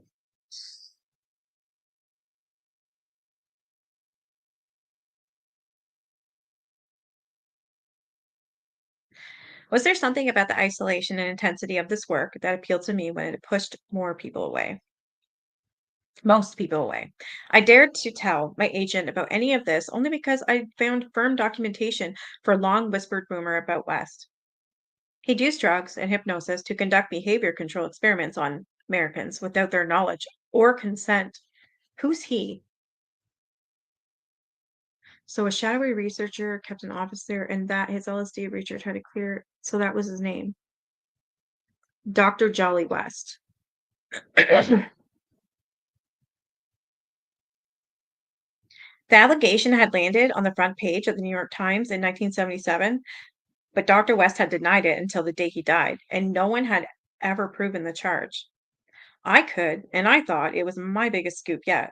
Was there something about the isolation and intensity of this work that appealed to me when it pushed more people away? Most people away. I dared to tell my agent about any of this only because I found firm documentation for a long whispered rumor about West. He'd use drugs and hypnosis to conduct behavior control experiments on Americans without their knowledge or consent. Who's he? So a shadowy researcher kept an office there, and that his LSD research had a clear. So that was his name, Dr. Jolly West. The allegation had landed on the front page of the New York Times in 1977, but Dr. West had denied it until the day he died, and no one had ever proven the charge. I could, and I thought it was my biggest scoop yet.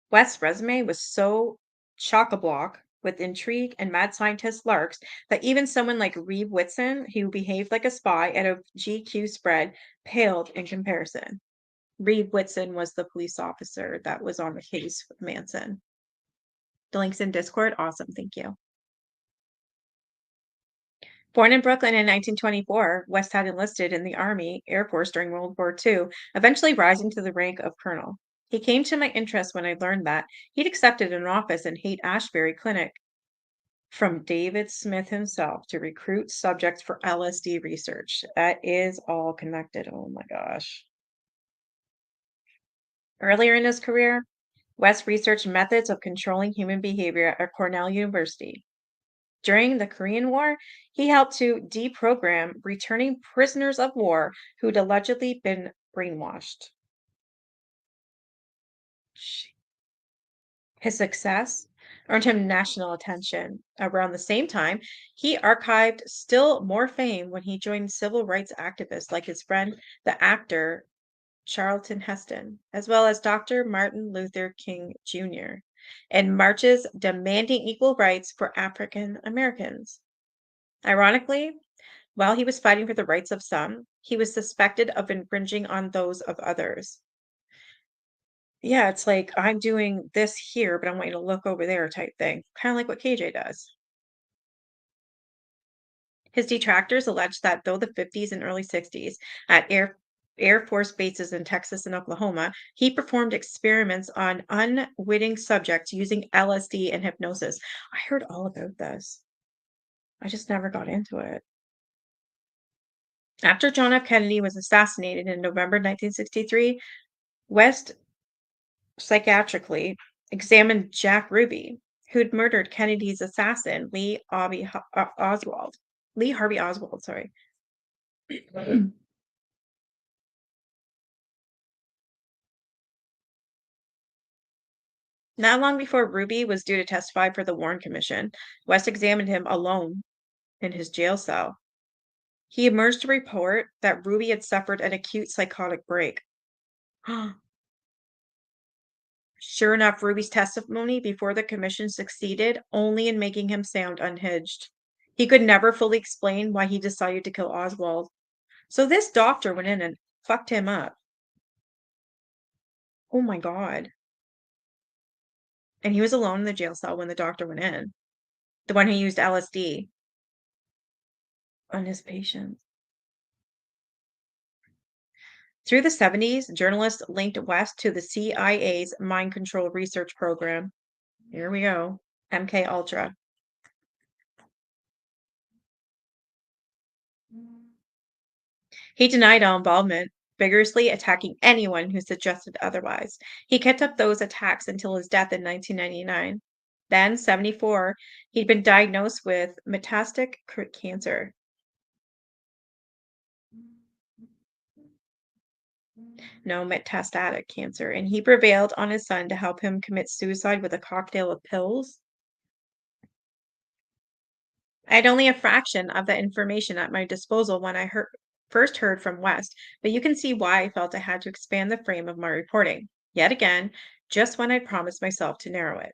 West's resume was so chock-a-block with intrigue and mad scientist larks that even someone like Reeve Whitson, who behaved like a spy at a GQ spread, paled in comparison. Reeve Whitson was the police officer that was on the case with Manson. The link's in Discord. Awesome. Thank you. Born in Brooklyn in 1924, West had enlisted in the Army Air Force during World War II, eventually rising to the rank of colonel. He came to my interest when I learned that he'd accepted an office in Haight-Ashbury Clinic from David Smith himself to recruit subjects for LSD research. That is all connected. Oh my gosh. Earlier in his career, West researched methods of controlling human behavior at Cornell University. During the Korean War, he helped to deprogram returning prisoners of war who'd allegedly been brainwashed. His success earned him national attention. Around the same time, he archived still more fame when he joined civil rights activists like his friend, the actor Charlton Heston, as well as Dr. Martin Luther King Jr., in marches demanding equal rights for African Americans. Ironically, While he was fighting for the rights of some, he was suspected of infringing on those of others. Yeah, it's like, I'm doing this here, but I want you to look over there type thing. Kind of like what KJ does. His detractors alleged that though the 50s and early 60s at Air Force bases in Texas and Oklahoma, he performed experiments on unwitting subjects using LSD and hypnosis. I heard all about this. I just never got into it. After John F. Kennedy was assassinated in November 1963, West psychiatrically examined Jack Ruby, who'd murdered Kennedy's assassin, Lee Harvey Oswald, sorry. Not long before Ruby was due to testify for the Warren Commission, West examined him alone in his jail cell. He emerged to report that Ruby had suffered an acute psychotic break. Sure enough, Ruby's testimony before the commission succeeded only in making him sound unhinged. He could never fully explain why he decided to kill Oswald. So this doctor went in and fucked him up. Oh my God. And he was alone in the jail cell when the doctor went in. The one who used LSD on his patients. Through the 70s, journalists linked West to the CIA's mind control research program. Here we go. MK Ultra. He denied all involvement, vigorously attacking anyone who suggested otherwise. He kept up those attacks until his death in 1999. Then, 74, he'd been diagnosed with metastatic cancer. No, metastatic cancer, and he prevailed on his son to help him commit suicide with a cocktail of pills. I had only a fraction of the information at my disposal when I first heard from West, but you can see why I felt I had to expand the frame of my reporting. Yet again, just when I'd promised myself to narrow it.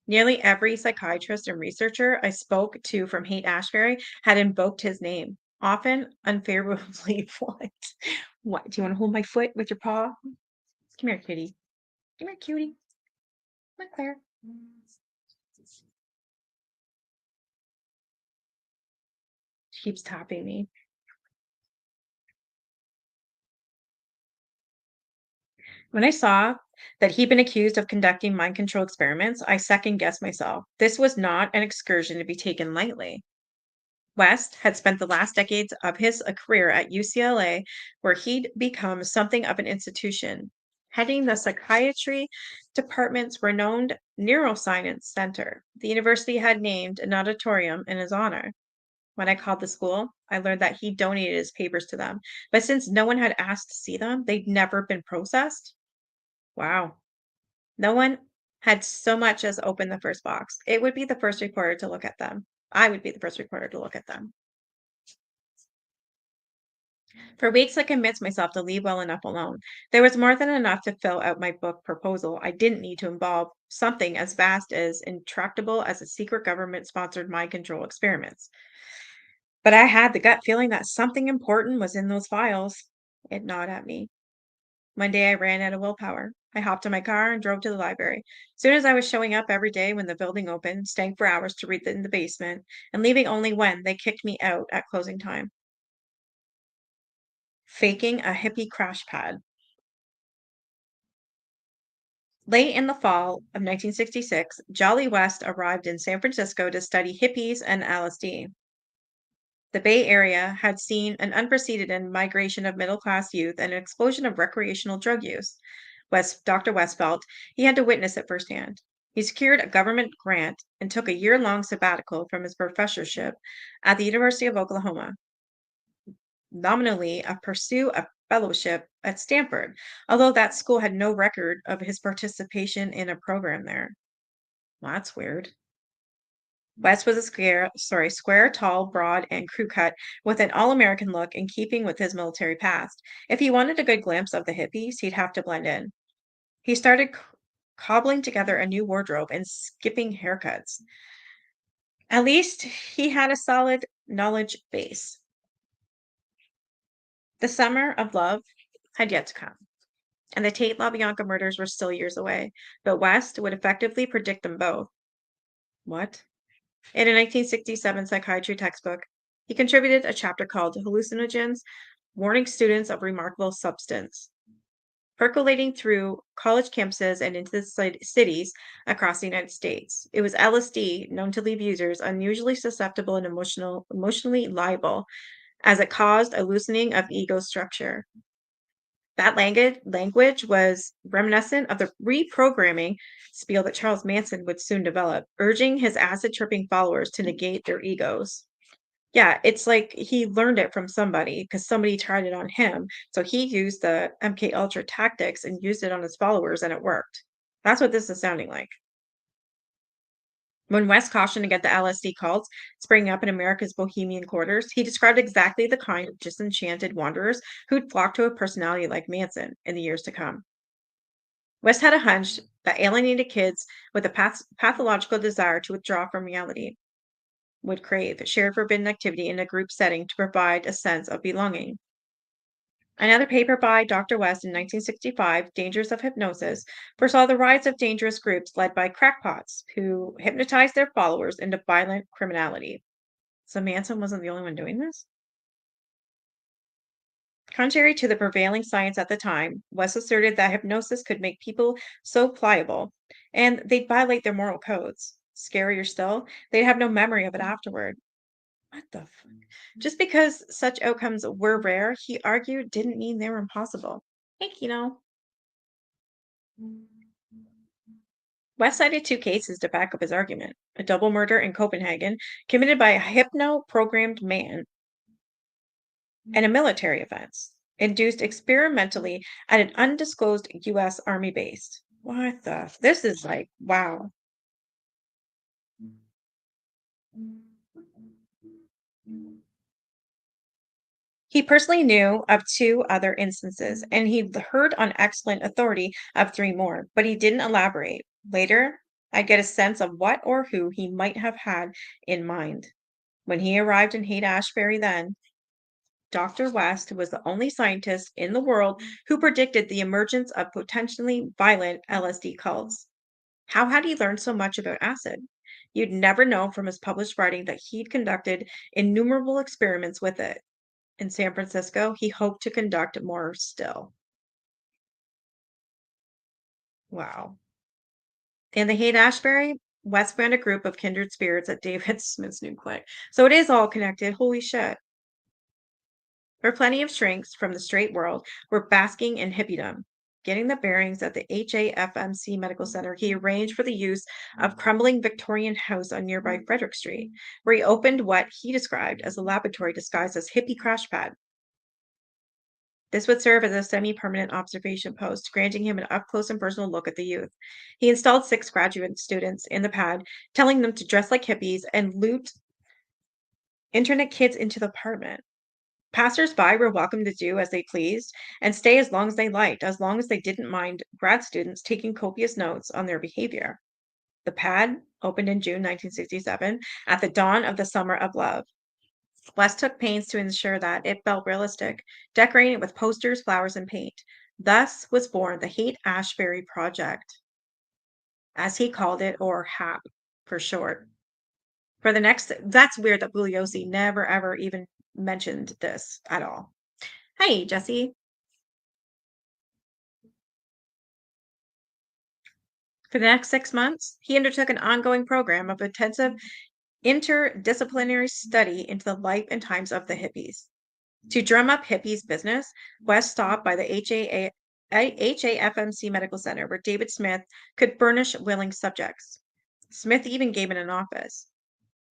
Nearly every psychiatrist and researcher I spoke to from Haight-Ashbury had invoked his name, often unfavorably. What? What? Do you want to hold my foot with your paw? Come here, kitty. Come here, cutie. Come on, Claire. She keeps tapping me. When I saw that he'd been accused of conducting mind control experiments, I second guessed myself. This was not an excursion to be taken lightly. West had spent the last decades of his career at UCLA, where he'd become something of an institution, heading the psychiatry department's renowned neuroscience center. The university had named an auditorium in his honor. When I called the school, I learned that he donated his papers to them, but since no one had asked to see them, they'd never been processed. Wow. No one had so much as opened the first box. It would be the first reporter to look at them. I would be the first reporter to look at them. For weeks, I convinced myself to leave well enough alone. There was more than enough to fill out my book proposal. I didn't need to involve something as vast as intractable as a secret government-sponsored mind control experiments. But I had the gut feeling that something important was in those files. It gnawed at me. One day I ran out of willpower. I hopped in my car and drove to the library. Soon as I was showing up every day when the building opened, staying for hours to read in the basement, and leaving only when they kicked me out at closing time. Faking a hippie crash pad. Late in the fall of 1966, Jolly West arrived in San Francisco to study hippies and LSD. The Bay Area had seen an unprecedented migration of middle-class youth and an explosion of recreational drug use. Dr. West felt he had to witness it firsthand. He secured a government grant and took a year-long sabbatical from his professorship at the University of Oklahoma, nominally to pursue a fellowship at Stanford, although that school had no record of his participation in a program there. Well, that's weird. West was a square, tall, broad, and crew-cut, with an all-American look in keeping with his military past. If he wanted a good glimpse of the hippies, he'd have to blend in. He started cobbling together a new wardrobe and skipping haircuts. At least he had a solid knowledge base. The summer of love had yet to come, and the Tate LaBianca murders were still years away, but West would effectively predict them both. What? In a 1967 psychiatry textbook, he contributed a chapter called Hallucinogens, Warning Students of Remarkable Substance. Percolating through college campuses and into the cities across the United States. It was LSD, known to leave users unusually susceptible and emotionally liable, as it caused a loosening of ego structure. That language was reminiscent of the reprogramming spiel that Charles Manson would soon develop, urging his acid-tripping followers to negate their egos. Yeah, it's like he learned it from somebody because somebody tried it on him. So he used the MK Ultra tactics and used it on his followers, and it worked. That's what this is sounding like. When West cautioned against the LSD cults springing up in America's bohemian quarters, he described exactly the kind of disenchanted wanderers who'd flock to a personality like Manson in the years to come. West had a hunch that alienated kids with a pathological desire to withdraw from reality would crave shared forbidden activity in a group setting to provide a sense of belonging. Another paper by Dr. West in 1965, Dangers of Hypnosis, foresaw the rise of dangerous groups led by crackpots who hypnotized their followers into violent criminality. So Manson wasn't the only one doing this? Contrary to the prevailing science at the time, West asserted that hypnosis could make people so pliable, and they'd violate their moral codes. Scarier still, they'd have no memory of it afterward. What the fuck? Just because such outcomes were rare, he argued, didn't mean they were impossible. Heck, West cited two cases to back up his argument: a double murder in Copenhagen committed by a hypno-programmed man, and a military offense induced experimentally at an undisclosed U.S. Army base. What the? This is like, wow. He personally knew of two other instances, and he'd heard on excellent authority of three more, but he didn't elaborate. Later, I get a sense of what or who he might have had in mind. When he arrived in Haight-Ashbury then, Dr. West was the only scientist in the world who predicted the emergence of potentially violent LSD cults. How had he learned so much about acid? You'd never know from his published writing that he'd conducted innumerable experiments with it. In San Francisco, he hoped to conduct more still. Wow. In the Haight-Ashbury, West found a group of kindred spirits at David Smith's new clinic. So it is all connected. Holy shit. Where plenty of shrinks from the straight world were basking in hippiedom. Getting the bearings at the HAFMC Medical Center, he arranged for the use of crumbling Victorian house on nearby Frederick Street, where he opened what he described as a laboratory disguised as hippie crash pad. This would serve as a semi-permanent observation post, granting him an up-close and personal look at the youth. He installed 6 graduate students in the pad, telling them to dress like hippies and loot internet kids into the apartment. Passers-by were welcome to do as they pleased and stay as long as they liked, as long as they didn't mind grad students taking copious notes on their behavior. The pad opened in June 1967 at the dawn of the Summer of Love. West took pains to ensure that it felt realistic, decorating it with posters, flowers, and paint. Thus was born the Haight-Ashbury Project, as he called it, or HAP for short. That's weird that Bugliosi never ever even mentioned this at all. Hey, Jesse. For the next 6 months, he undertook an ongoing program of intensive interdisciplinary study into the life and times of the hippies. To drum up hippies business, West stopped by the HAFMC Medical Center, where David Smith could furnish willing subjects. Smith even gave him an office.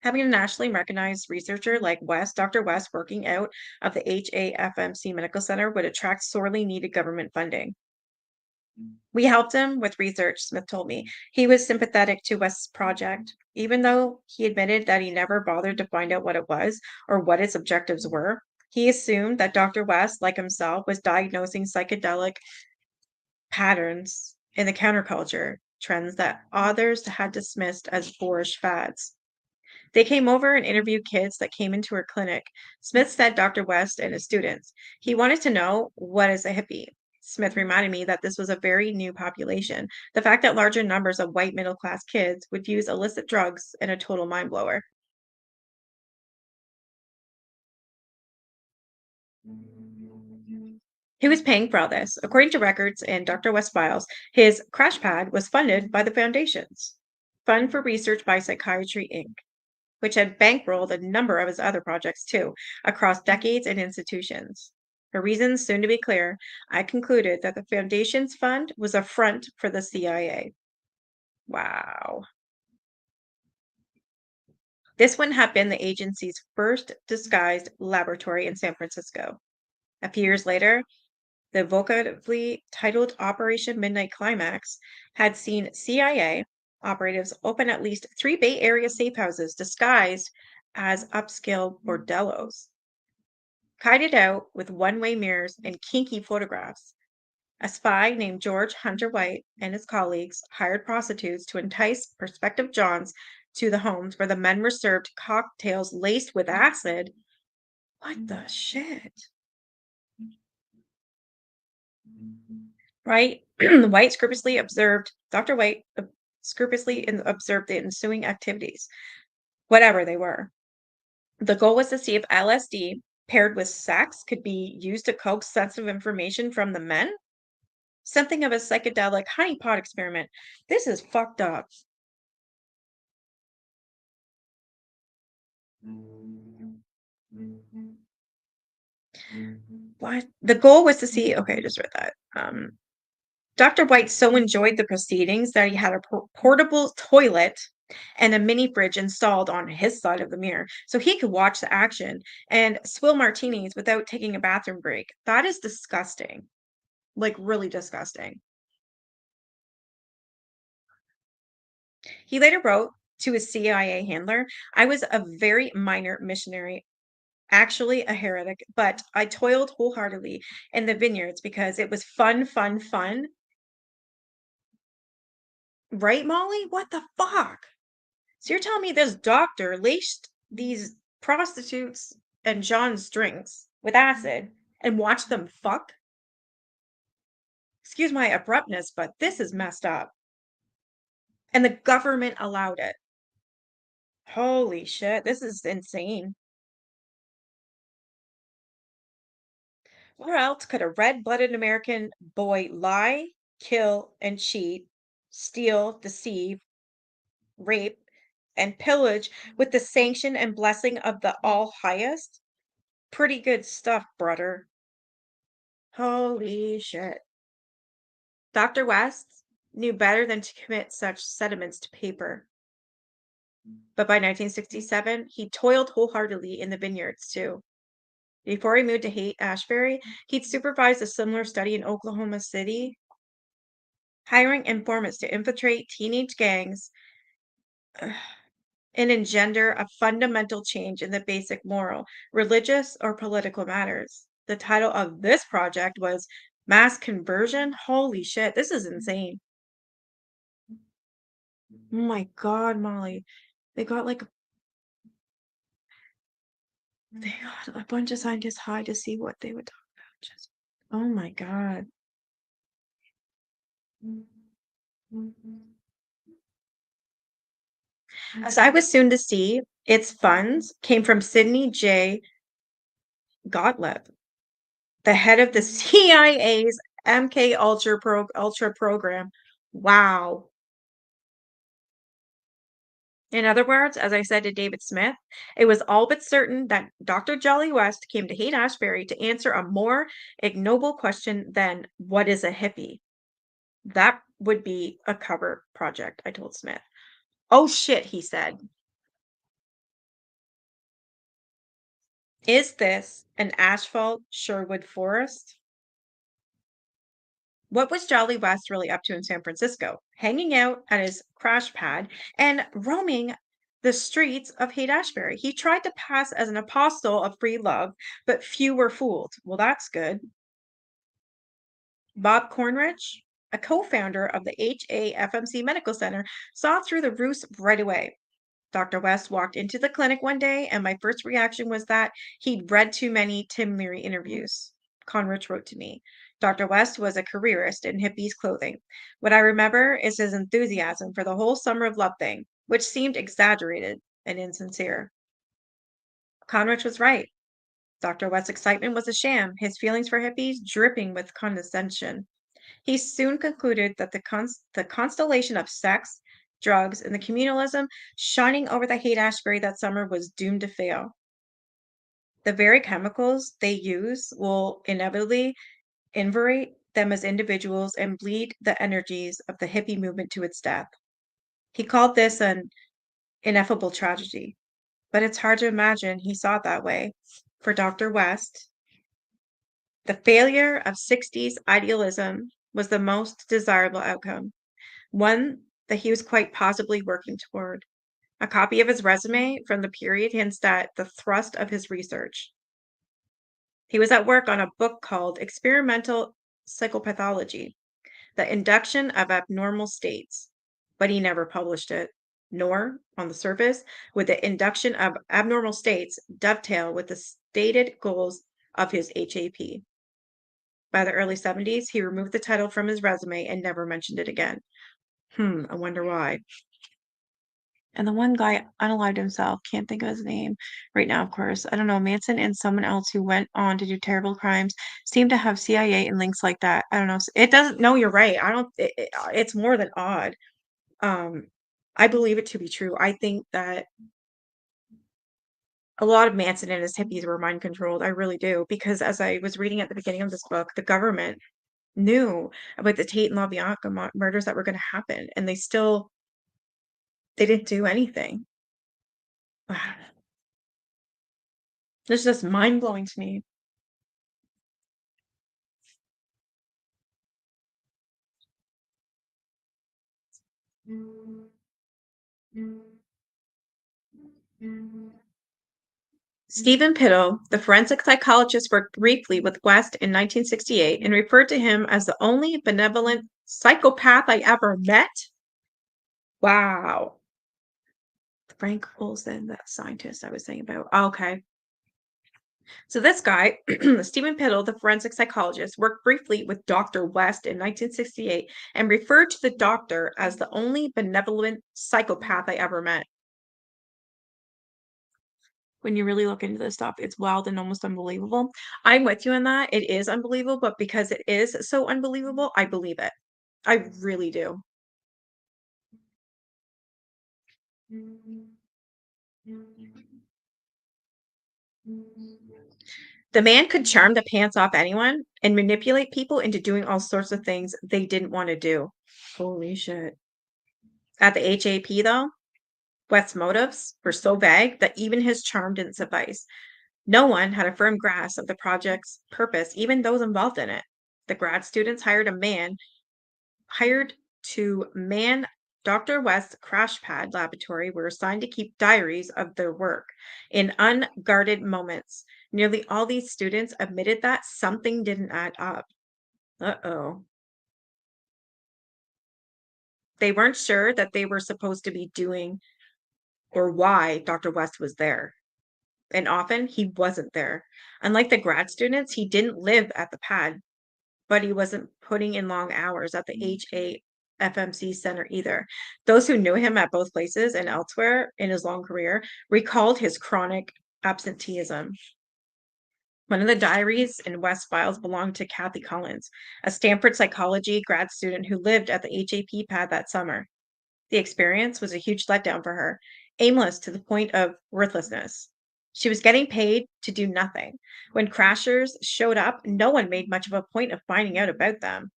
Having a nationally recognized researcher like West, Dr. West working out of the HAFMC Medical Center would attract sorely needed government funding. We helped him with research, Smith told me. He was sympathetic to West's project, even though he admitted that he never bothered to find out what it was or what its objectives were. He assumed that Dr. West, like himself, was diagnosing psychedelic patterns in the counterculture, trends that others had dismissed as boorish fads. They came over and interviewed kids that came into her clinic. Smith said Dr. West and his students. He wanted to know, what is a hippie? Smith reminded me that this was a very new population. The fact that larger numbers of white middle class kids would use illicit drugs and a total mind blower. He was paying for all this. According to records in Dr. West's files, his crash pad was funded by the foundations. Fund for Research by Psychiatry, Inc., which had bankrolled a number of his other projects too, across decades and institutions. For reasons soon to be clear, I concluded that the Foundation's fund was a front for the CIA. Wow. This one had been the agency's first disguised laboratory in San Francisco. A few years later, the evocatively titled Operation Midnight Climax had seen CIA operatives open at least 3 Bay Area safe houses disguised as upscale bordellos. Kited out with one-way mirrors and kinky photographs. A spy named George Hunter White and his colleagues hired prostitutes to entice prospective Johns to the homes where the men were served cocktails laced with acid. What the shit? Right? White scrupulously observed, Dr. White scrupulously observed the ensuing activities, whatever they were. The goal was to see if LSD paired with sex could be used to coax sensitive information from the men. Something of a psychedelic honeypot experiment. This is fucked up. What? The goal was to see, okay, I just read that. Dr. White so enjoyed the proceedings that he had a portable toilet and a mini fridge installed on his side of the mirror so he could watch the action and swill martinis without taking a bathroom break. That is disgusting. Like, really disgusting. He later wrote to his CIA handler, I was a very minor missionary, actually a heretic, but I toiled wholeheartedly in the vineyards because it was fun, fun, fun. Right, Molly? What the fuck? So you're telling me this doctor laced these prostitutes and John's drinks with acid and watched them fuck? Excuse my abruptness, but this is messed up. And the government allowed it. Holy shit, this is insane. Where else could a red-blooded American boy lie, kill, and cheat, steal, deceive, rape, and pillage with the sanction and blessing of the All Highest? Pretty good stuff, brother. Holy shit. Dr. West knew better than to commit such sentiments to paper. But by 1967, he toiled wholeheartedly in the vineyards too. Before he moved to Haight-Ashbury, he'd supervised a similar study in Oklahoma City, hiring informants to infiltrate teenage gangs and engender a fundamental change in the basic moral, religious, or political matters. The title of this project was Mass Conversion. Holy shit, this is insane. Oh my God, Molly. They got like they got a bunch of scientists high to see what they would talk about. Just oh my God. As I was soon to see, its funds came from Sidney J. Gottlieb, the head of the CIA's MK Ultra program. Wow. In other words, as I said to David Smith, it was all but certain that Dr. Jolly West came to Haight-Ashbury to answer a more ignoble question than what is a hippie? That would be a cover project, I told Smith. Oh shit, he said. Is this an asphalt Sherwood forest? What was Jolly West really up to in San Francisco? Hanging out at his crash pad and roaming the streets of Haight-Ashbury. He tried to pass as an apostle of free love, but few were fooled. Well, that's good. Bob Cornrich, a co-founder of the HAFMC Medical Center, saw through the ruse right away. Dr. West walked into the clinic one day, and my first reaction was that he'd read too many Tim Leary interviews. Conrich wrote to me. Dr. West was a careerist in hippies clothing. What I remember is his enthusiasm for the whole summer of love thing, which seemed exaggerated and insincere. Conrich was right. Dr. West's excitement was a sham, his feelings for hippies dripping with condescension. He soon concluded that the constellation of sex, drugs, and the communalism shining over the Haight-Ashbury that summer was doomed to fail. The very chemicals they use will inevitably invigorate them as individuals and bleed the energies of the hippie movement to its death. He called this an ineffable tragedy, but it's hard to imagine he saw it that way. For Dr. West, the failure of 60s idealism was the most desirable outcome, one that he was quite possibly working toward. A copy of his resume from the period hints at the thrust of his research. He was at work on a book called Experimental Psychopathology, The Induction of Abnormal States, but he never published it, nor, on the surface, would the induction of abnormal states dovetail with the stated goals of his HAP. By the early 70s, he removed the title from his resume and never mentioned it again. I wonder why. And the one guy unalived himself, can't think of his name right now, of course. I don't know, Manson and someone else who went on to do terrible crimes seem to have CIA and links like that. I don't know. It doesn't, no, you're right. I don't, it's more than odd. I believe it to be true. I think that a lot of Manson and his hippies were mind controlled. I really do. Because as I was reading at the beginning of this book, the government knew about the Tate and LaBianca murders that were going to happen, and they didn't do anything. It's just mind blowing to me. Stephen Piddle, the forensic psychologist, worked briefly with West in 1968 and referred to him as the only benevolent psychopath I ever met. Wow. Frank Olson, that scientist I was saying about. Okay. So this guy, Stephen Piddle, the forensic psychologist, worked briefly with Dr. West in 1968 and referred to the doctor as the only benevolent psychopath I ever met. When you really look into this stuff, it's wild and almost unbelievable. I'm with you on that. It is unbelievable, but because it is so unbelievable, I believe it. I really do. The man could charm the pants off anyone and manipulate people into doing all sorts of things they didn't want to do. Holy shit. At the HAP, though, West's motives were so vague that even his charm didn't suffice. No one had a firm grasp of the project's purpose, even those involved in it. The grad students hired to man Dr. West's crash pad laboratory were assigned to keep diaries of their work in unguarded moments. Nearly all these students admitted that something didn't add up. Uh-oh. They weren't sure that they were supposed to be doing or why Dr. West was there. And often he wasn't there. Unlike the grad students, he didn't live at the pad, but he wasn't putting in long hours at the HAFMC center either. Those who knew him at both places and elsewhere in his long career recalled his chronic absenteeism. One of the diaries in West files belonged to Kathy Collins, a Stanford psychology grad student who lived at the HAP pad that summer. The experience was a huge letdown for her, aimless to the point of worthlessness. She was getting paid to do nothing. When crashers showed up, no one made much of a point of finding out about them.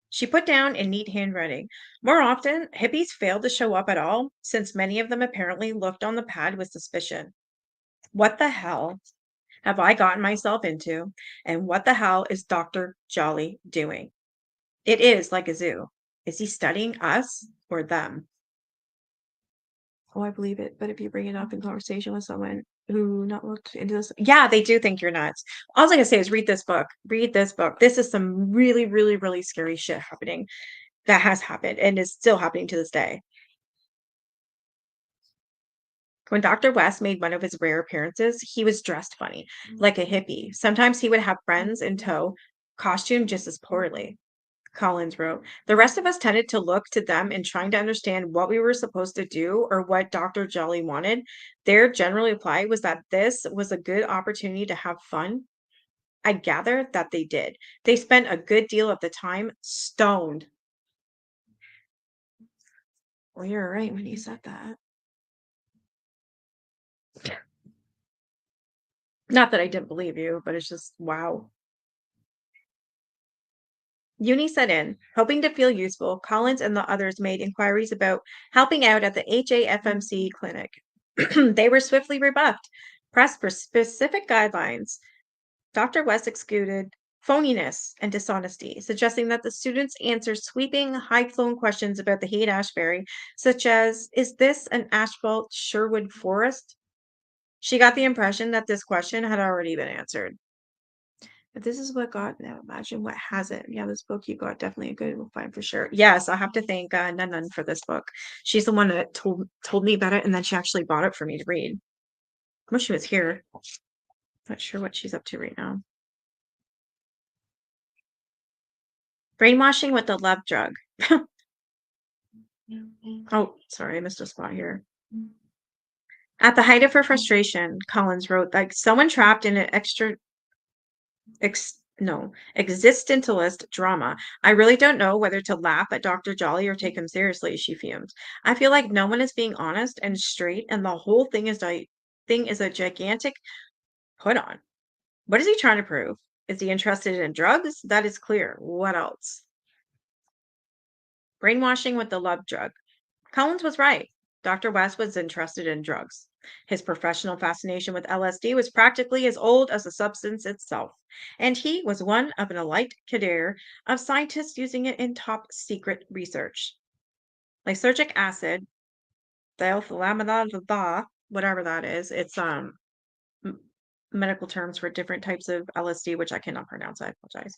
She put down in neat handwriting. More often, hippies failed to show up at all, since many of them apparently looked on the pad with suspicion. What the hell have I gotten myself into? And what the hell is Dr. Jolly doing? It is like a zoo. Is he studying us or them? Oh, I believe it. But if you bring it up in conversation with someone who not looked into this, yeah, they do think you're nuts. All I can say is read this book. Read this book. This is some really, really, really scary shit happening that has happened and is still happening to this day. When Dr. West made one of his rare appearances, he was dressed funny, like a hippie. Sometimes he would have friends in tow, costumed just as poorly. Collins wrote, the rest of us tended to look to them in trying to understand what we were supposed to do or what Dr. Jolly wanted. Their general reply was that this was a good opportunity to have fun. I gather that they did. They spent a good deal of the time stoned. Well, you're right when you said that. Not that I didn't believe you, but it's just wow. Uni set in. Hoping to feel useful, Collins and the others made inquiries about helping out at the HAFMC clinic. They were swiftly rebuffed, pressed for specific guidelines. Dr. West excluded phoniness and dishonesty, suggesting that the students answer sweeping, high-flown questions about the Haight-Ashbury, such as, is this an asphalt Sherwood forest? She got the impression that this question had already been answered. But this is what got, now imagine what hasn't. Yeah, this book you got definitely a good find for sure. Yes, I have to thank Nun for this book. She's the one that told me about it, and then she actually bought it for me to read. I wish she was here. Not sure what she's up to right now. Brainwashing with the love drug. Oh, sorry, I missed a spot here. At the height of her frustration, Collins wrote, like someone trapped in an existentialist drama. I really don't know whether to laugh at Dr. Jolly or take him seriously, she fumed. I feel like no one is being honest and straight, and the whole thing is a gigantic put on. What is he trying to prove? Is he interested in drugs? That is clear. What else? Brainwashing with the love drug. Collins was right. Dr. West was interested in drugs. His professional fascination with LSD was practically as old as the substance itself, and he was one of an elite cadre of scientists using it in top secret research. Lysergic acid, diethylamidah, whatever that is, it's medical terms for different types of LSD, which I cannot pronounce. I apologize.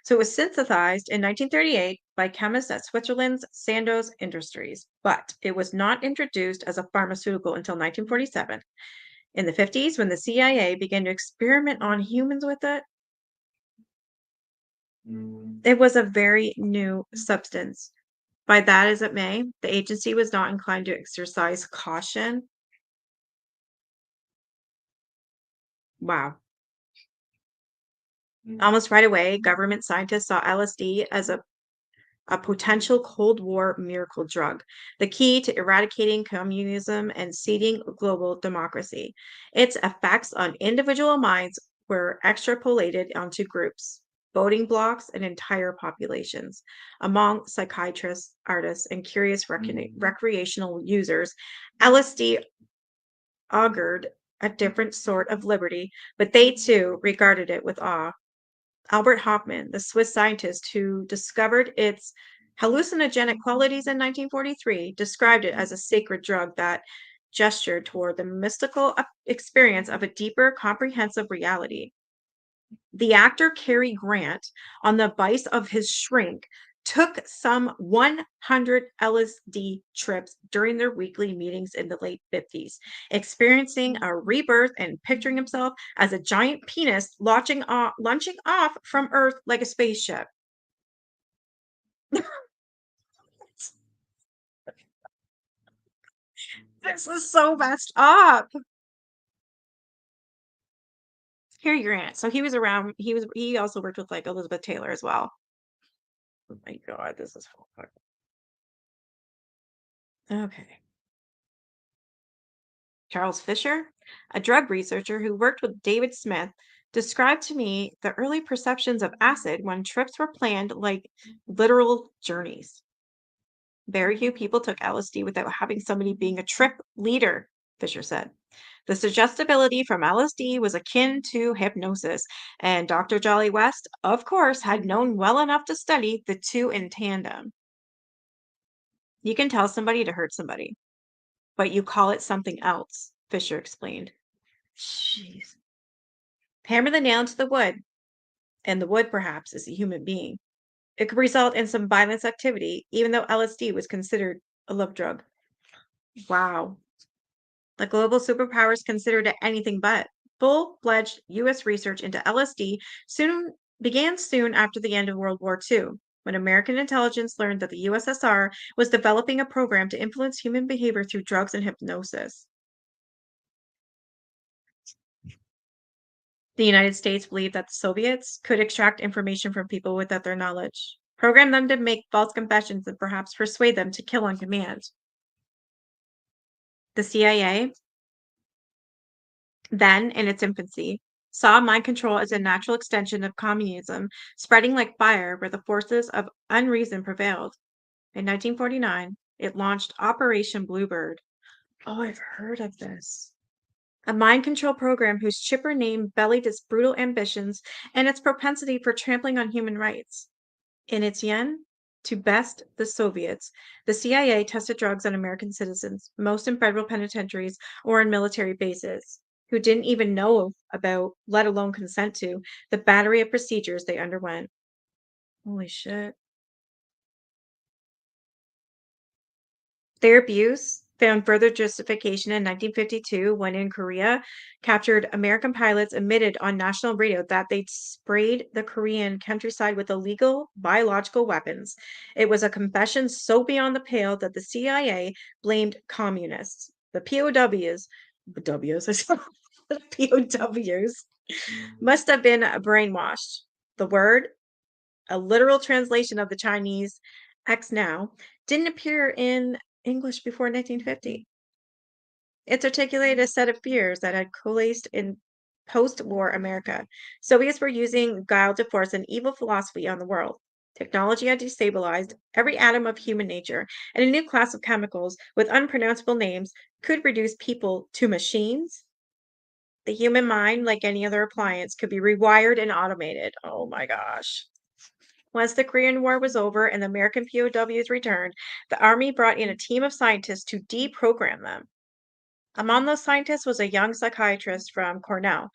So it was synthesized in 1938 by chemists at Switzerland's Sandoz Industries, but it was not introduced as a pharmaceutical until 1947. In the 50s, when the CIA began to experiment on humans with it, it was a very new substance. By that as it may, the agency was not inclined to exercise caution. Wow. Almost right away, government scientists saw LSD as a potential Cold War miracle drug, the key to eradicating communism and seeding global democracy. Its effects on individual minds were extrapolated onto groups, voting blocks, and entire populations. Among psychiatrists, artists, and curious recreational users, LSD augured a different sort of liberty, but they too regarded it with awe. Albert Hofmann, the Swiss scientist who discovered its hallucinogenic qualities in 1943, described it as a sacred drug that gestured toward the mystical experience of a deeper, comprehensive reality. The actor Cary Grant, on the advice of his shrink, took some 100 LSD trips during their weekly meetings in the late 50s, experiencing a rebirth and picturing himself as a giant penis launching off from Earth like a spaceship. This is so messed up. Cary Grant. So he was around. He also worked with like Elizabeth Taylor as well. Oh my god, this is full. Okay. Charles Fisher, a drug researcher who worked with David Smith, described to me the early perceptions of acid when trips were planned like literal journeys. Very few people took LSD without having somebody being a trip leader, Fisher said. The suggestibility from LSD was akin to hypnosis, and Dr. Jolly West, of course, had known well enough to study the two in tandem. You can tell somebody to hurt somebody, but you call it something else, Fisher explained. Jeez. Hammer the nail into the wood, and the wood perhaps is a human being. It could result in some violence activity, even though LSD was considered a love drug. Wow. The global superpowers considered it anything but. Full-fledged U.S. research into LSD began soon after the end of World War II, when American intelligence learned that the USSR was developing a program to influence human behavior through drugs and hypnosis. The United States believed that the Soviets could extract information from people without their knowledge, program them to make false confessions, and perhaps persuade them to kill on command. The CIA, then in its infancy, saw mind control as a natural extension of communism, spreading like fire where the forces of unreason prevailed. In 1949, it launched Operation Bluebird. Oh, I've heard of this. A mind control program whose chipper name bellied its brutal ambitions and its propensity for trampling on human rights. In its yen to best the Soviets, the CIA tested drugs on American citizens, most in federal penitentiaries or in military bases, who didn't even know about, let alone consent to, the battery of procedures they underwent. Holy shit. Their abuse found further justification in 1952 when in Korea, captured American pilots admitted on national radio that they'd sprayed the Korean countryside with illegal biological weapons. It was a confession so beyond the pale that the CIA blamed communists. The POWs, the POWs must have been brainwashed. The word, a literal translation of the Chinese X now, didn't appear in English before 1950. It's articulated a set of fears that had coalesced in post-war America. Soviets were using guile to force an evil philosophy on the world. Technology had destabilized every atom of human nature, and a new class of chemicals with unpronounceable names could reduce people to machines. The human mind, like any other appliance, could be rewired and automated. Oh my gosh. Once the Korean War was over and the American POWs returned, the Army brought in a team of scientists to deprogram them. Among those scientists was a young psychiatrist from Cornell,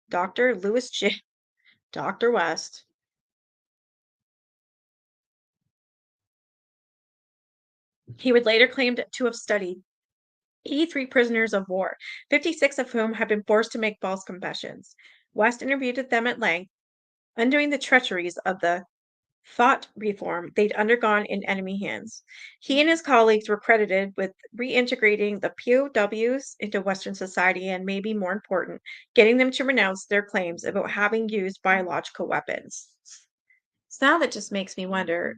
Dr. Dr. West. He would later claim to have studied 83 prisoners of war, 56 of whom had been forced to make false confessions. West interviewed them at length, undoing the treacheries of the thought reform they'd undergone in enemy hands. He and his colleagues were credited with reintegrating the POWs into Western society and, maybe more important, getting them to renounce their claims about having used biological weapons. So now that just makes me wonder,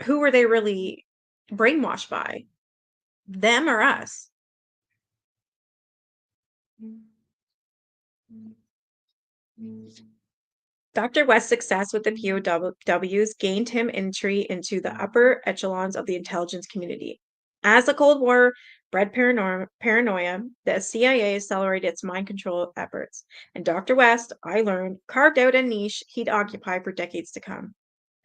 who were they really brainwashed by? Them or us? Dr. West's success with the POWs gained him entry into the upper echelons of the intelligence community. As the Cold War bred paranoia, the CIA accelerated its mind control efforts, and Dr. West, I learned, carved out a niche he'd occupy for decades to come.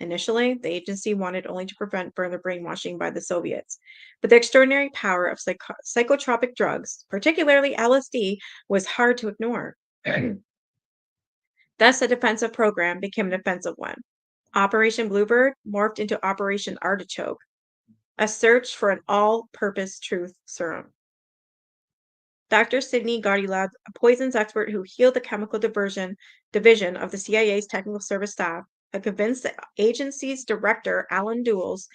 Initially, the agency wanted only to prevent further brainwashing by the Soviets, but the extraordinary power of psychotropic drugs, particularly LSD, was hard to ignore. Thus, a defensive program became an offensive one. Operation Bluebird morphed into Operation Artichoke, a search for an all-purpose truth serum. Dr. Sidney Godilab, a poisons expert who healed the chemical division of the CIA's technical service staff, had convinced the agency's director, Alan Dulles,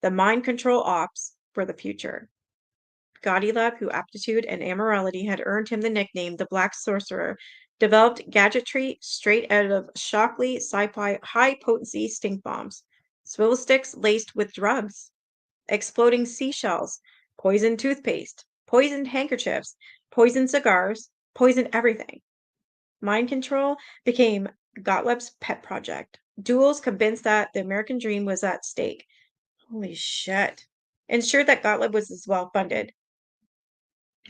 the mind control ops for the future. Godilab, whose aptitude and amorality had earned him the nickname the Black Sorcerer, developed gadgetry straight out of Shockley sci-fi high-potency stink bombs, swivel sticks laced with drugs, exploding seashells, poisoned toothpaste, poisoned handkerchiefs, poisoned cigars, poisoned everything. Mind control became Gottlieb's pet project. Dulles, convinced that the American dream was at stake. Holy shit. Ensured that Gottlieb was as well funded.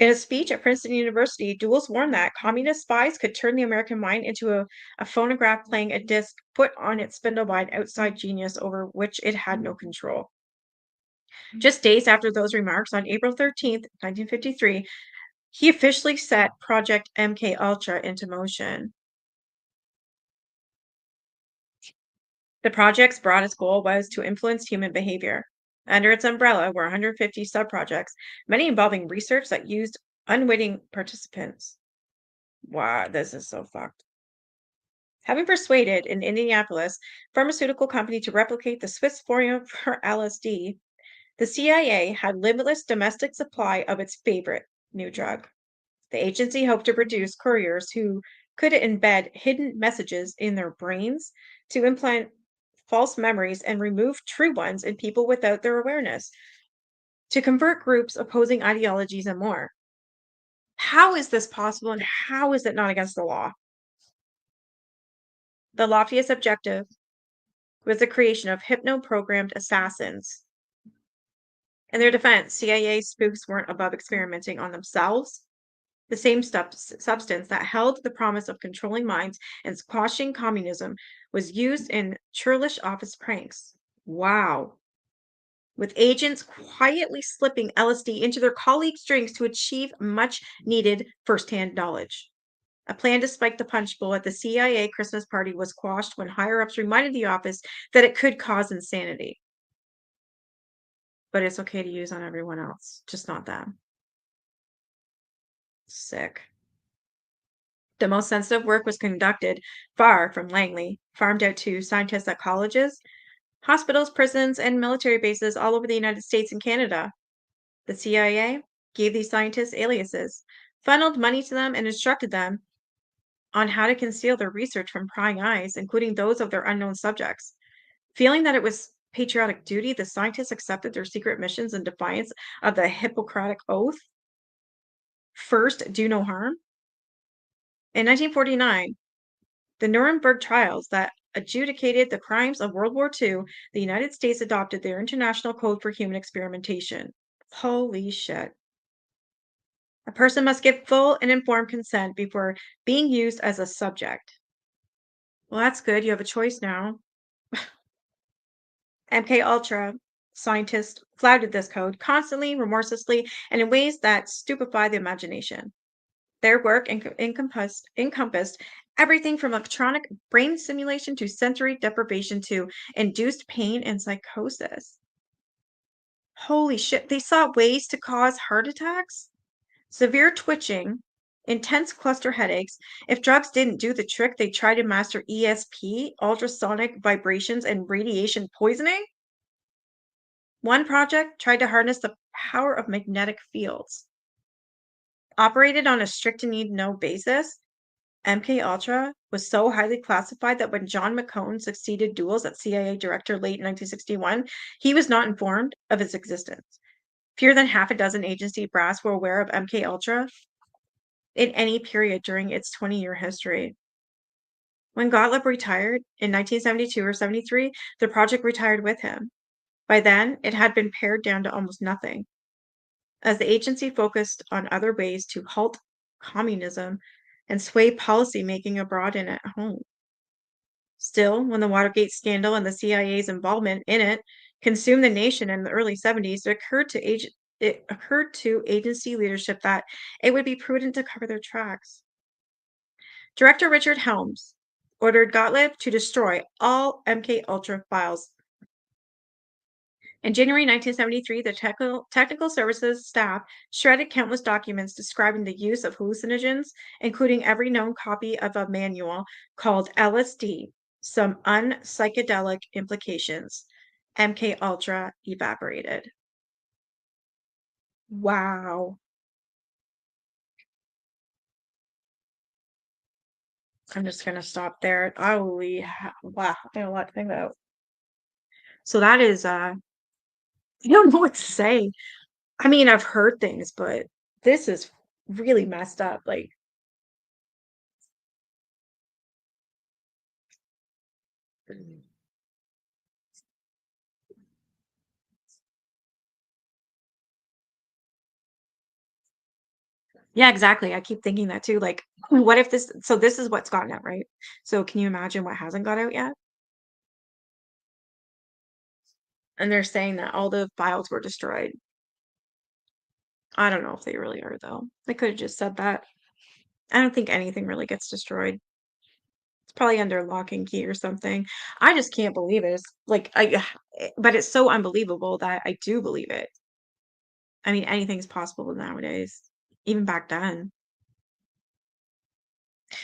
In a speech at Princeton University, Dulles warned that communist spies could turn the American mind into a phonograph playing a disc put on its spindle by an outside genius over which it had no control. Just days after those remarks, on April 13th, 1953, he officially set Project MK Ultra into motion. The project's broadest goal was to influence human behavior. Under its umbrella were 150 sub-projects, many involving research that used Unwitting participants. Wow, this is so fucked. Having persuaded an Indianapolis pharmaceutical company to replicate the Swiss formula for LSD, the CIA had limitless domestic supply of its favorite new drug. The agency hoped to produce couriers who could embed hidden messages in their brains to implant false memories and remove true ones in people without their awareness, to convert groups opposing ideologies and more. How is this possible and how is it not against the law? The loftiest objective was the creation of hypno-programmed assassins. In their defense, CIA spooks weren't above experimenting on themselves. The same substance that held the promise of controlling minds and squashing communism was used in churlish office pranks. Wow. With agents quietly slipping LSD into their colleagues' drinks to achieve much needed firsthand knowledge. A plan to spike the punch bowl at the CIA Christmas party was quashed when higher ups reminded the office that it could cause insanity. But it's okay to use on everyone else, just not them. Sick. The most sensitive work was conducted far from Langley, farmed out to scientists at colleges, hospitals, prisons, and military bases all over the United States and Canada. The CIA gave these scientists aliases, funneled money to them, and instructed them on how to conceal their research from prying eyes, including those of their unknown subjects. Feeling that it was patriotic duty, the scientists accepted their secret missions in defiance of the Hippocratic Oath. First, do no harm. In 1949, the Nuremberg trials that adjudicated the crimes of World War II, the United States adopted their International Code for Human Experimentation. Holy shit. A person must give full and informed consent before being used as a subject. Well, that's good. You have a choice now. MK Ultra scientists flouted this code constantly, remorselessly, and in ways that stupefy the imagination. Their work encompassed everything from electronic brain stimulation to sensory deprivation to induced pain and psychosis. Holy shit, they sought ways to cause heart attacks, severe twitching, intense cluster headaches. If drugs didn't do the trick, they tried to master ESP, ultrasonic vibrations, and radiation poisoning. One project tried to harness the power of magnetic fields. Operated on a strict and need-to-know basis, MK Ultra was so highly classified that when John McCone succeeded Dulles as CIA director late in 1961, he was not informed of its existence. Fewer than half a dozen agency brass were aware of MK Ultra in any period during its 20-year history. When Gottlieb retired in 1972 or 73, the project retired with him. By then, it had been pared down to almost nothing, as the agency focused on other ways to halt communism and sway policy-making abroad and at home. Still, when the Watergate scandal and the CIA's involvement in it consumed the nation in the early 70s, it occurred to agency leadership that it would be prudent to cover their tracks. Director Richard Helms ordered Gottlieb to destroy all MK Ultra files. In January 1973, the technical services staff shredded countless documents describing the use of hallucinogens, including every known copy of a manual called LSD, Some Unpsychedelic Implications. MK Ultra evaporated. Wow. I'm just going to stop there. Holy, wow, I have a lot to think about. So that is, I don't know what to say. I mean, I've heard things, but this is really messed up. Like, yeah, exactly. I keep thinking that too. Like, what if this is what's gotten out, right? So can you imagine what hasn't got out yet? And they're saying that all the files were destroyed. I don't know if they really are, though. They could have just said that. I don't think anything really gets destroyed. It's probably under lock and key or something. I just can't believe it. It's like but it's so unbelievable that I do believe it. I mean, anything's possible nowadays. even back then.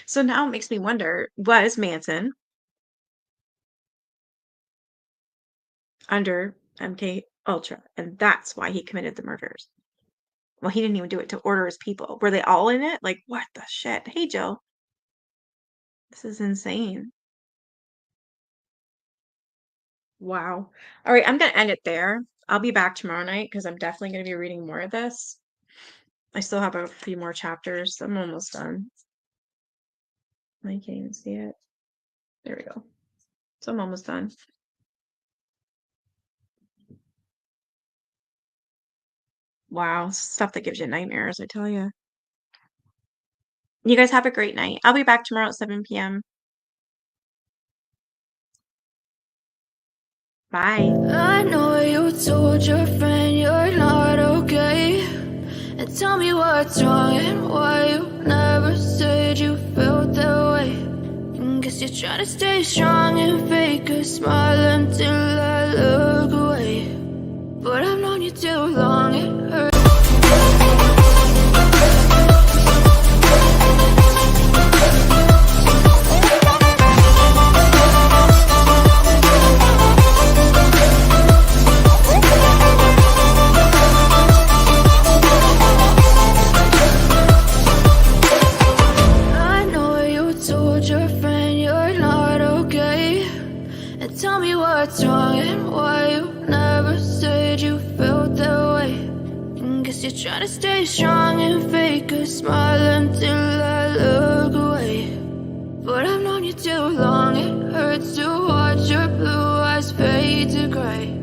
So now it makes me wonder, was Manson under MK Ultra, and that's why he committed the murders? Well, he didn't even do it to order his people. Were they all in it? Like, what the shit? Hey, Jill. This is insane. Wow. All right, I'm gonna end it there. I'll be back tomorrow night because I'm definitely gonna be reading more of this. I still have a few more chapters. I'm almost done. I can't even see it. There we go. So I'm almost done. Wow, stuff that gives you nightmares, I tell you. You guys have a great night. I'll be back tomorrow at 7 p.m. Bye. I know you told your friend you're not okay. And tell me what's wrong and why you never said you felt that way. Guess you're trying to stay strong and fake a smile until I look away. But I've known you too long, it hurts. I know you told your friend you're not okay. And tell me what's wrong and why you never said you felt that way. Guess you're trying to stay strong and fake a smile until I look away. But I've known you too long, it hurts to watch your blue eyes fade to gray.